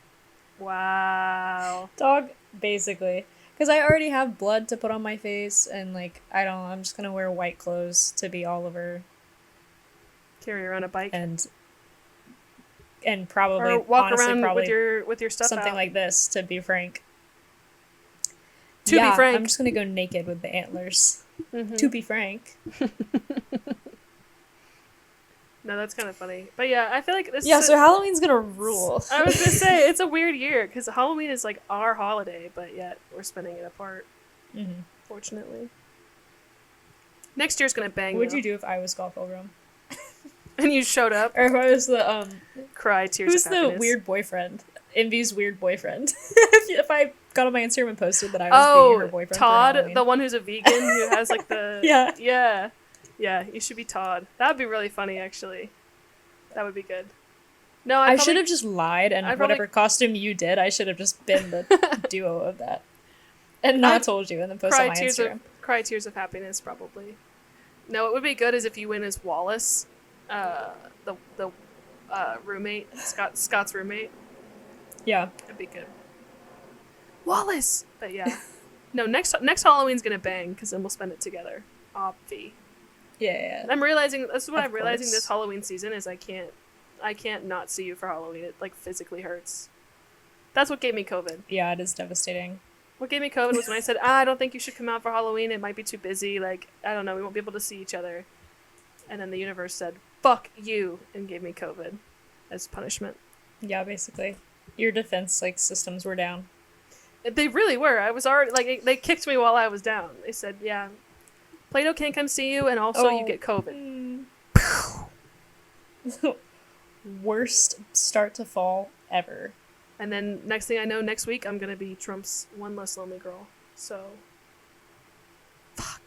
S2: Wow.
S1: Dog, basically. Because I already have blood to put on my face, and like, I'm just gonna wear white clothes to be Oliver.
S2: Carry around a bike.
S1: And probably
S2: or walk
S1: honestly,
S2: around
S1: probably
S2: with your stuff
S1: something
S2: out.
S1: like this to be Frank.
S2: Be Frank.
S1: I'm just gonna go naked with the antlers. To be Frank.
S2: No, that's kind of funny. But yeah, I feel like this.
S1: Yeah, so Halloween's gonna rule.
S2: I was gonna say it's a weird year because Halloween is like our holiday, but yet we're spending it apart. Fortunately. Next year's gonna bang.
S1: What would you do if I was Golf Pilgrim?
S2: And you showed up?
S1: Or if I was the
S2: cry tears of happiness.
S1: Who's the weird boyfriend? Envy's weird boyfriend. if I got on my Instagram and posted that I was being her boyfriend.
S2: Todd, the one who's a vegan who has like the
S1: Yeah,
S2: you should be Todd. That would be really funny, actually. That would be good. No,
S1: I should have just lied, and whatever costume you did, I should have just been the duo of that, and not told you, and then post on my Instagram.
S2: Cry tears of happiness, probably. No, what would be good is if you win as Wallace, the roommate, Scott's roommate.
S1: Yeah.
S2: That'd be good. Wallace! But yeah. No, next Halloween's gonna bang, because then we'll spend it together. Obvi.
S1: Yeah.
S2: I'm realizing, this is what
S1: Of
S2: I'm realizing
S1: course.
S2: this Halloween season is I can't not see you for Halloween. It, like, physically hurts. That's what gave me COVID.
S1: Yeah, it is devastating.
S2: What gave me COVID was when I said, I don't think you should come out for Halloween. It might be too busy. Like, I don't know. We won't be able to see each other. And then the universe said, fuck you, and gave me COVID as punishment.
S1: Yeah, basically. Your defense, like, systems were down.
S2: They really were. I was already, like, they kicked me while I was down. They said, yeah, Plato can't come see you, and also you get COVID.
S1: Worst start to fall ever.
S2: And then next thing I know, next week, I'm going to be Trump's one less lonely girl. So, fuck.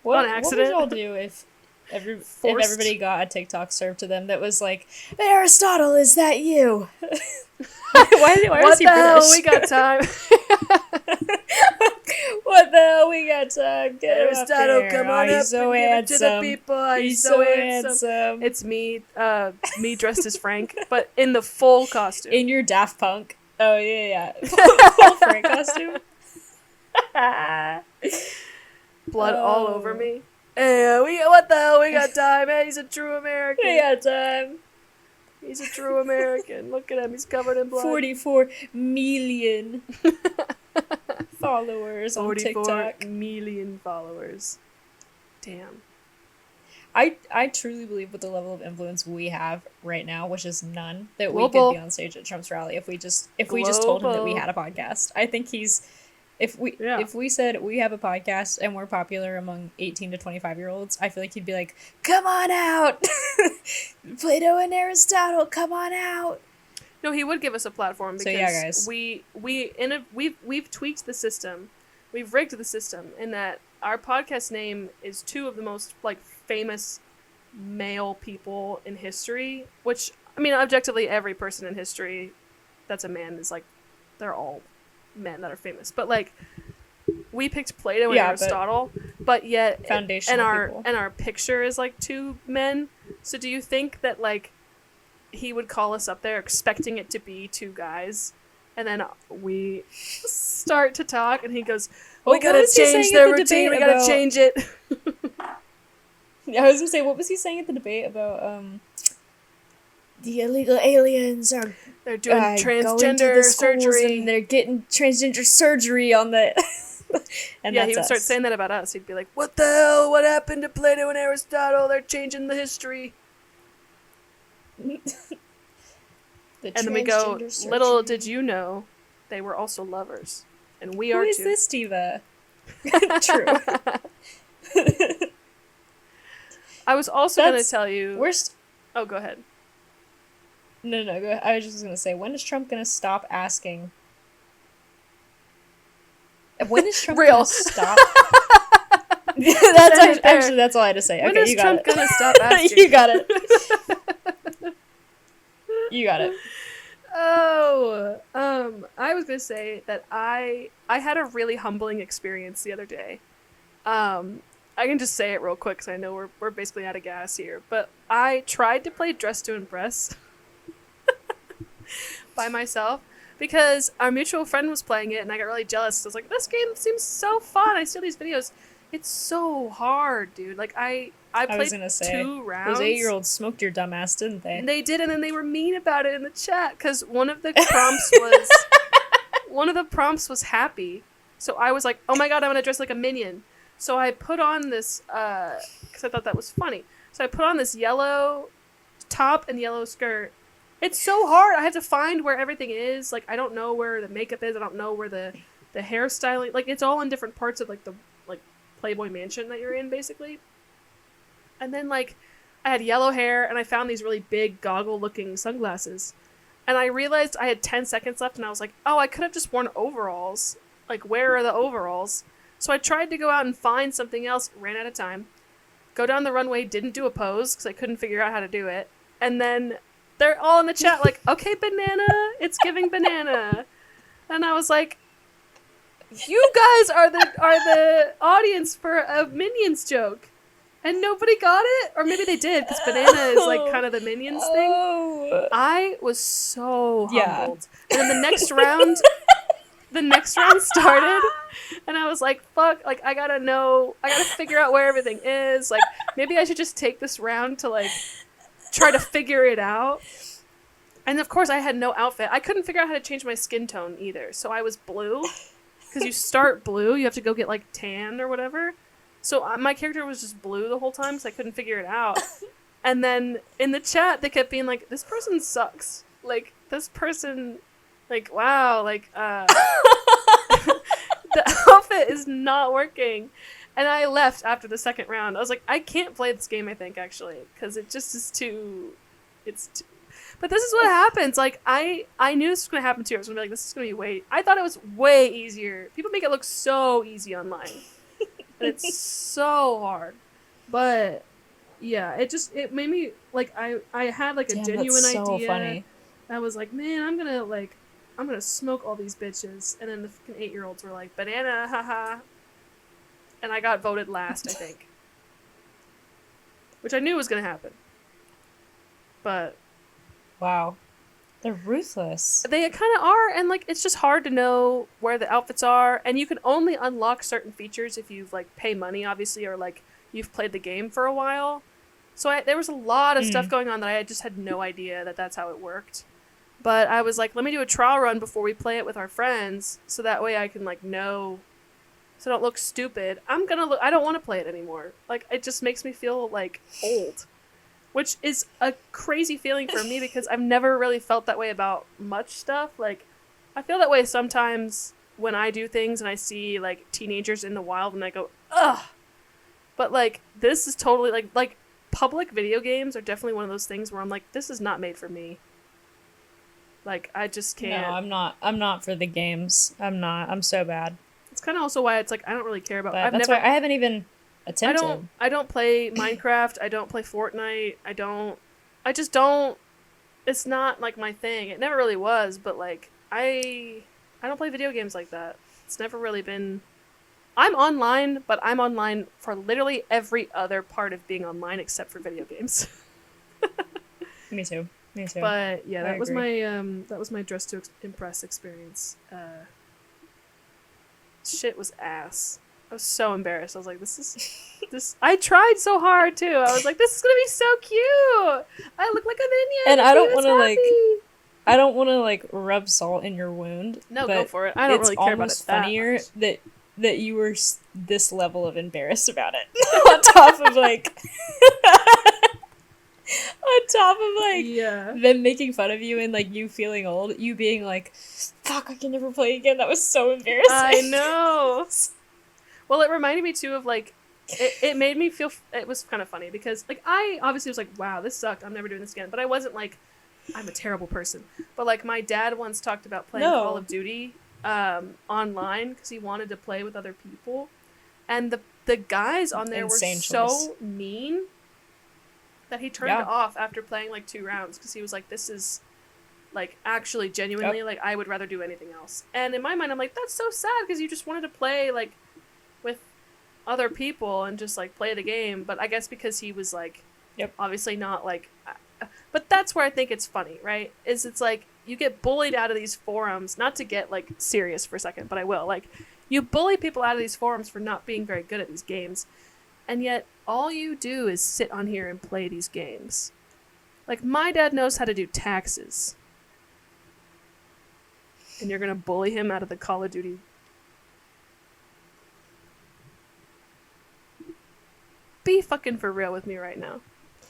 S1: What
S2: On
S1: would
S2: accident.
S1: y'all do if everybody got a TikTok served to them that was like, Aristotle, is that you? why
S2: What
S1: was he
S2: the hell?
S1: British?
S2: We got time.
S1: What the hell? We got time. Get him up
S2: Aristotle,
S1: here.
S2: come on
S1: he's
S2: up
S1: so
S2: and give it to
S1: handsome.
S2: the people.
S1: He's so handsome.
S2: It's me, me dressed as Frank, but in the full costume.
S1: In your Daft Punk. Oh, yeah. Full Frank costume.
S2: Blood all over me. Hey, what the hell? We got time. Hey, he's a true American.
S1: We got time.
S2: He's a true American. Look at him. He's covered in blood.
S1: 44 million followers on
S2: 44
S1: TikTok.
S2: million followers. Damn.
S1: I truly believe with the level of influence we have right now, which is none, that
S2: Global.
S1: we could be on stage at Trump's rally if we just told him that we
S2: Global.
S1: had a podcast. I think if we said we have a podcast and we're popular among 18 to 25-year-olds, I feel like he'd be like, "Come on out, Plato and Aristotle, come on out."
S2: No, he would give us a platform because
S1: So, yeah, guys.
S2: we've tweaked the system. We've rigged the system in that our podcast name is two of the most like famous male people in history, which I mean objectively every person in history that's a man is like they're all men that are famous. But like we picked Plato and Aristotle, but yet
S1: foundational people.
S2: and our picture is like two men. So do you think that like he would call us up there expecting it to be two guys, and then we start to talk, and he goes, "We gotta change their routine. We gotta change it."
S1: I was gonna say, what was he saying at the debate about? The illegal aliens are
S2: They're doing
S1: going to
S2: transgender
S1: the schools
S2: surgery.
S1: and they're getting transgender surgery on the. And
S2: Yeah,
S1: that's
S2: he would start
S1: us.
S2: saying that about us. He'd be like, "What the hell? What happened to Plato and Aristotle? They're changing the history."
S1: The
S2: And then we go,
S1: transgender surgery.
S2: "Little did you know, they were also lovers, and we
S1: Who
S2: are
S1: is
S2: too."
S1: this diva? True.
S2: I was also going to
S1: That's
S2: tell you.
S1: Worst.
S2: Oh, go ahead.
S1: No, go ahead. I was just gonna say, when is Trump gonna stop asking? When is Trump
S2: Real.
S1: gonna stop?
S2: Send it there.
S1: Actually, that's all I had to say.
S2: When
S1: Okay,
S2: is
S1: you got
S2: Trump
S1: it.
S2: gonna stop asking?
S1: You got it. You got it.
S2: Oh, I was gonna say that I had a really humbling experience the other day. I can just say it real quick because I know we're basically out of gas here. But I tried to play Dress to Impress by myself because our mutual friend was playing it, and I got really jealous. I was like, "This game seems so fun. I see all these videos. It's so hard, dude. Like I played
S1: was gonna say,
S2: 2 rounds.
S1: Those 8-year-olds smoked your dumb ass, didn't they?
S2: They did, and then they were mean about it in the chat because one of the prompts was happy. So I was like, "Oh my god, I'm gonna dress like a minion." So I put on this because I thought that was funny. So I put on this yellow top and yellow skirt. It's so hard. I have to find where everything is. Like I don't know where the makeup is. I don't know where the hairstyling. Like it's all in different parts of like the Playboy mansion that you're in, basically. And then like I had yellow hair, and I found these really big goggle-looking sunglasses. And I realized I had 10 seconds left, and I was like, "Oh, I could have just worn overalls. Like, where are the overalls?" So I tried to go out and find something else, ran out of time. Go down the runway, didn't do a pose, because I couldn't figure out how to do it. And then they're all in the chat like, "Okay, banana, it's giving banana." And I was like, You guys are the audience for a Minions joke. And nobody got it? Or maybe they did, because banana is like kind of the Minions thing. I was so humbled. And then the next round started, and I was like, fuck, like, I gotta figure out where everything is. Like, maybe I should just take this round to, like, try to figure it out. And of course, I had no outfit. I couldn't figure out how to change my skin tone either. So I was blue, because you start blue, you have to go get, like, tan or whatever. So my character was just blue the whole time, so I couldn't figure it out. And then in the chat, they kept being like, this person sucks. Like, this person, like, wow, like, the outfit is not working. And I left after the second round. I was like, I can't play this game, I think, actually, because it just is too... But this is what happens. Like, I knew this was going to happen too. I was going to be like, this is going to be I thought it was way easier. People make it look so easy online. And it's so hard. But yeah, it made me like I had like a genuine
S1: that's so
S2: idea.
S1: Funny.
S2: I was like, man, I'm gonna smoke all these bitches. And then the fucking 8-year-olds were like, banana, haha. And I got voted last, I think. Which I knew was gonna happen. But
S1: wow. They're ruthless.
S2: They kind of are, and like it's just hard to know where the outfits are, and you can only unlock certain features if you've like pay money, obviously, or like you've played the game for a while. So there was a lot of stuff going on that I just had no idea that that's how it worked. But I was like, let me do a trial run before we play it with our friends, so that way I can like know, so I don't look stupid. I don't want to play it anymore. Like it just makes me feel like old. Which is a crazy feeling for me because I've never really felt that way about much stuff. Like, I feel that way sometimes when I do things and I see, like, teenagers in the wild and I go, ugh! But, like, this is totally, like, public video games are definitely one of those things where I'm like, this is not made for me. Like, I just can't.
S1: No, I'm not for the games. I'm not. I'm so bad.
S2: It's kind of also why it's like, I don't really care about...
S1: But why I haven't even... attempted.
S2: I don't play Minecraft. I don't play Fortnite. I just don't. It's not like my thing. It never really was, but like I don't play video games like that. It's never really been. I'm online, but I'm online for literally every other part of being online except for video games.
S1: Me too.
S2: But yeah, that was my dress to impress experience. Shit was ass. I was so embarrassed. I was like, this. I tried so hard too. I was like, this is gonna be so cute. I look like a minion.
S1: And I don't want to rub salt in your wound.
S2: No, go for it. I don't really care about it.
S1: It's almost funnier that you were this level of embarrassed about it. On top of them making fun of you and like you feeling old, you being like, fuck, I can never play again. That was so embarrassing.
S2: I know. Well, it reminded me, too, of, like, it made me feel, it was kind of funny, because, like, I obviously was like, wow, this sucked, I'm never doing this again, but I wasn't like, I'm a terrible person. But, like, my dad once talked about playing Call of Duty online, because he wanted to play with other people, and the guys on there were so mean that he turned it off after playing, like, 2 rounds, because he was like, this is, like, actually, genuinely, like, I would rather do anything else. And in my mind, I'm like, that's so sad, because you just wanted to play, like, with other people and just like play the game, but I guess because he was like obviously not like but that's where I think it's funny, right? It's like you get bullied out of these forums, not to get like serious for a second, but I will, like you bully people out of these forums for not being very good at these games, and yet all you do is sit on here and play these games. Like my dad knows how to do taxes, and you're gonna bully him out of the Call of Duty. Be fucking for real with me right now.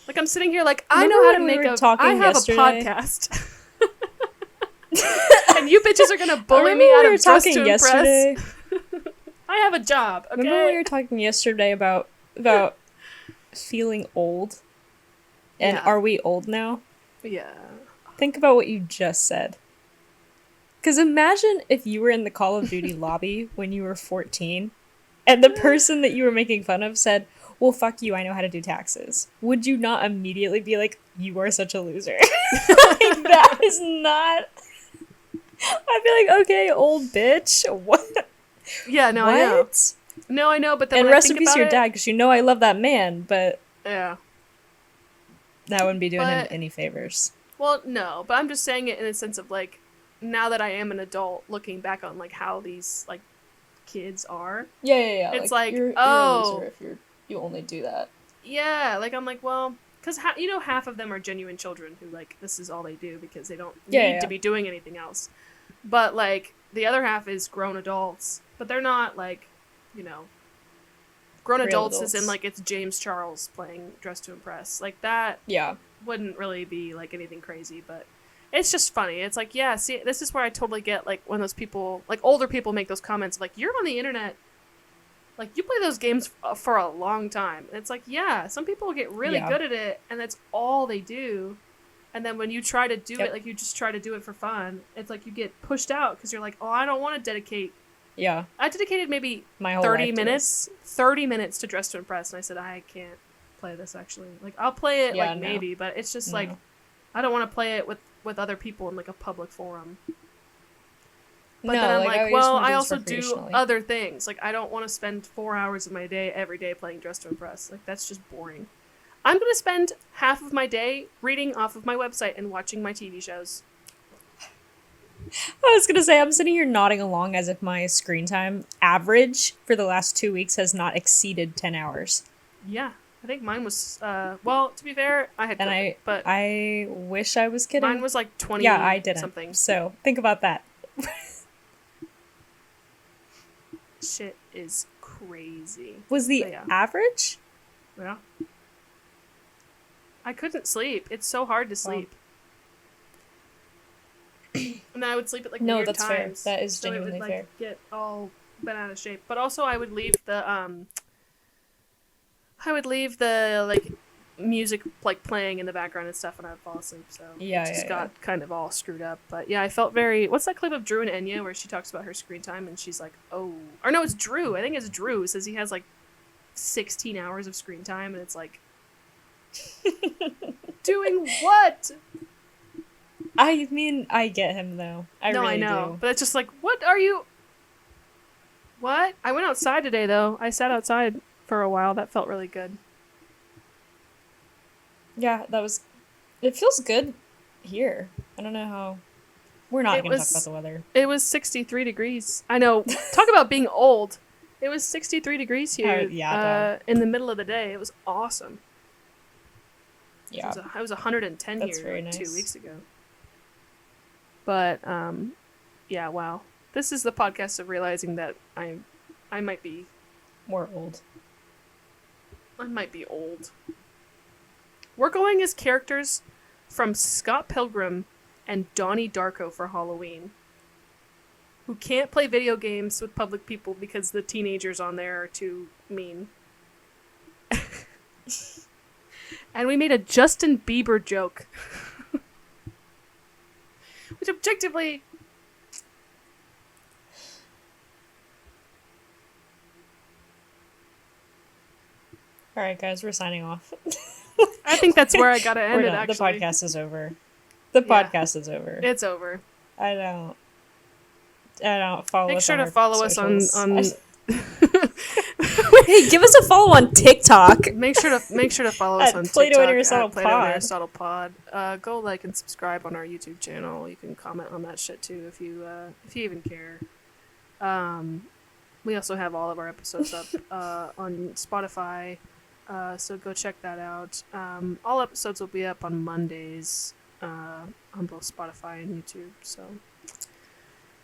S2: Like I'm sitting here like I know how to make I have a podcast. And you bitches are gonna bully me out of Dress to Impress. I have a job, okay?
S1: Remember we were talking yesterday about feeling old? And are we old now?
S2: Yeah.
S1: Think about what you just said. Because imagine if you were in the Call of Duty lobby when you were 14 and the person that you were making fun of said, well, fuck you, I know how to do taxes. Would you not immediately be like, you are such a loser? Like, that is not... I'd be like, okay, old bitch. What?
S2: Yeah, no, I know.
S1: What?
S2: No, I know, but then
S1: And
S2: when I
S1: rest in
S2: think
S1: peace
S2: about
S1: to your
S2: it,
S1: dad, because you know I love that man, but
S2: yeah.
S1: that wouldn't be doing him
S2: But-
S1: any favors.
S2: Well, no, but I'm just saying it in a sense of like, now that I am an adult, looking back on like how these like kids are.
S1: Yeah.
S2: It's like,
S1: you're a
S2: oh.
S1: loser if you only do that.
S2: Yeah, like I'm like, well, because half of them are genuine children who like this is all they do because they don't
S1: Yeah,
S2: need to be doing anything else. But like the other half is grown adults, but they're not like, you know, grown
S1: Real
S2: adults is in
S1: adults.
S2: like it's James Charles playing Dress to Impress. Like that
S1: Yeah.
S2: wouldn't really be like anything crazy, but it's just funny. It's like, yeah, see, this is where I totally get like when those people, like older people, make those comments like, you're on the internet. Like, you play those games for a long time. And it's like, yeah, some people get really good at it, and that's all they do. And then when you try to do it, like, you just try to do it for fun, it's like you get pushed out because you're like, oh, I don't want to dedicate.
S1: Yeah.
S2: I dedicated maybe
S1: My whole
S2: 30
S1: life to
S2: minutes, 30 minutes to Dress to Impress, and I said, I can't play this, actually. Like, I'll play it,
S1: Yeah,
S2: like,
S1: no.
S2: maybe, but it's just,
S1: No.
S2: like, I don't want to play it with other people in, like, a public forum. But
S1: no,
S2: then I'm
S1: like,
S2: like,
S1: I just
S2: well,
S1: wanna
S2: I
S1: do this
S2: also do
S1: recreationally.
S2: other things. Like, I don't want to spend 4 hours of my day every day playing Dress to Impress. Like, that's just boring. I'm going to spend half of my day reading off of my website and watching my TV shows.
S1: I was gonna say, I'm sitting here nodding along as if my screen time average for the last 2 weeks has not exceeded 10 hours.
S2: Yeah. I think mine was, well, to be fair, I had
S1: And
S2: COVID, but
S1: I wish I was kidding.
S2: mine was like 20
S1: yeah, I didn't.
S2: something.
S1: So think about that.
S2: Shit is crazy.
S1: Was the
S2: But yeah.
S1: average?
S2: Yeah. I couldn't sleep. It's so hard to sleep. And then I would sleep at like
S1: No,
S2: weird
S1: that's fair.
S2: times.
S1: That is
S2: so it
S1: genuinely
S2: would,
S1: fair.
S2: like, get all bent out of shape. But also I would leave the like music like playing in the background and stuff, and I would fall asleep. So
S1: Yeah,
S2: it just
S1: yeah,
S2: got kind of all screwed up. But yeah, I felt very. What's that clip of Drew and Enya where she talks about her screen time and she's like, oh, or no, it's Drew. I think it's Drew. Says he has like 16 hours of screen time, and it's like, doing what?
S1: I mean, I get him though. I
S2: No,
S1: really
S2: I know,
S1: do.
S2: but it's just like, what are you? What? I went outside today though. I sat outside for a while. That felt really good.
S1: Yeah, that was. It feels good here. I don't know how. We're not going to talk about the weather.
S2: It was 63 degrees. I know. Talk about being old. It was 63 degrees here. In the middle of the day. It was awesome.
S1: Yeah.
S2: I was 110
S1: That's
S2: here
S1: very
S2: like
S1: nice.
S2: 2 weeks ago. But yeah, wow. This is the podcast of realizing that I might be
S1: More old.
S2: I might be old. We're going as characters from Scott Pilgrim and Donnie Darko for Halloween, who can't play video games with public people because the teenagers on there are too mean. And we made a Justin Bieber joke. Which objectively...
S1: Alright, guys, we're signing off.
S2: I think that's where I gotta end
S1: We're
S2: it,
S1: done.
S2: actually.
S1: The podcast is over. The podcast is over.
S2: It's over.
S1: I don't follow
S2: Make
S1: us
S2: sure
S1: on
S2: to
S1: our
S2: follow us on
S1: socials. Hey, give us a follow on TikTok.
S2: make sure to follow us
S1: At
S2: on
S1: Plato
S2: TikTok
S1: and Aristotle
S2: at Plato
S1: Pod.
S2: and Aristotle Pod. Go like and subscribe on our YouTube channel. You can comment on that shit too if you even care. We also have all of our episodes up on Spotify, so go check that out. All episodes will be up on Mondays on both Spotify and YouTube. So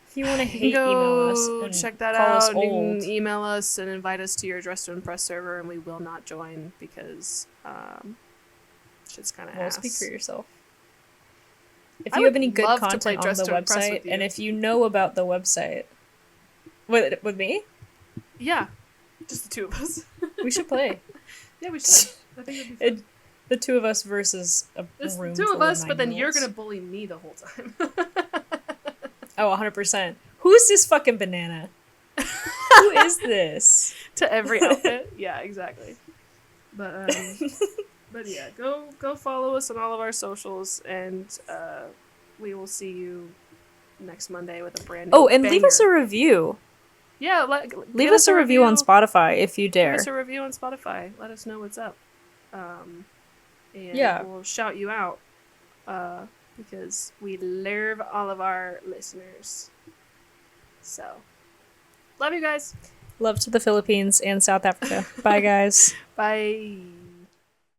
S1: If you want to
S2: you can
S1: hate email
S2: go
S1: us and
S2: check that
S1: call us
S2: out. You
S1: old,
S2: can email us and invite us to your Dress to Impress server, and we will not join because shit's kind of
S1: well,
S2: ass.
S1: speak for yourself. If
S2: I
S1: you
S2: would
S1: have any good
S2: love to play
S1: content on
S2: Dress
S1: the
S2: to Impress
S1: website,
S2: with you.
S1: and if you know about the website, with me,
S2: Yeah, just the two of us.
S1: we should play.
S2: Yeah, we should. I think it'd be fun.
S1: The two of us versus a
S2: It's
S1: room
S2: the two
S1: full
S2: of us, but then
S1: 9-year-olds.
S2: you're gonna bully me the whole time.
S1: Oh, 100%. Who is this fucking banana? Who is this?
S2: To every outfit. Yeah, exactly. But but yeah, go follow us on all of our socials, and we will see you next Monday with a brand new
S1: Oh, and leave us a
S2: banger.
S1: review.
S2: Yeah,
S1: Leave us a review on Spotify if you dare.
S2: Leave us a review on Spotify. Let us know what's up. And we'll shout you out. Because we love all of our listeners. So, love you guys.
S1: Love to the Philippines and South Africa. Bye, guys.
S2: Bye.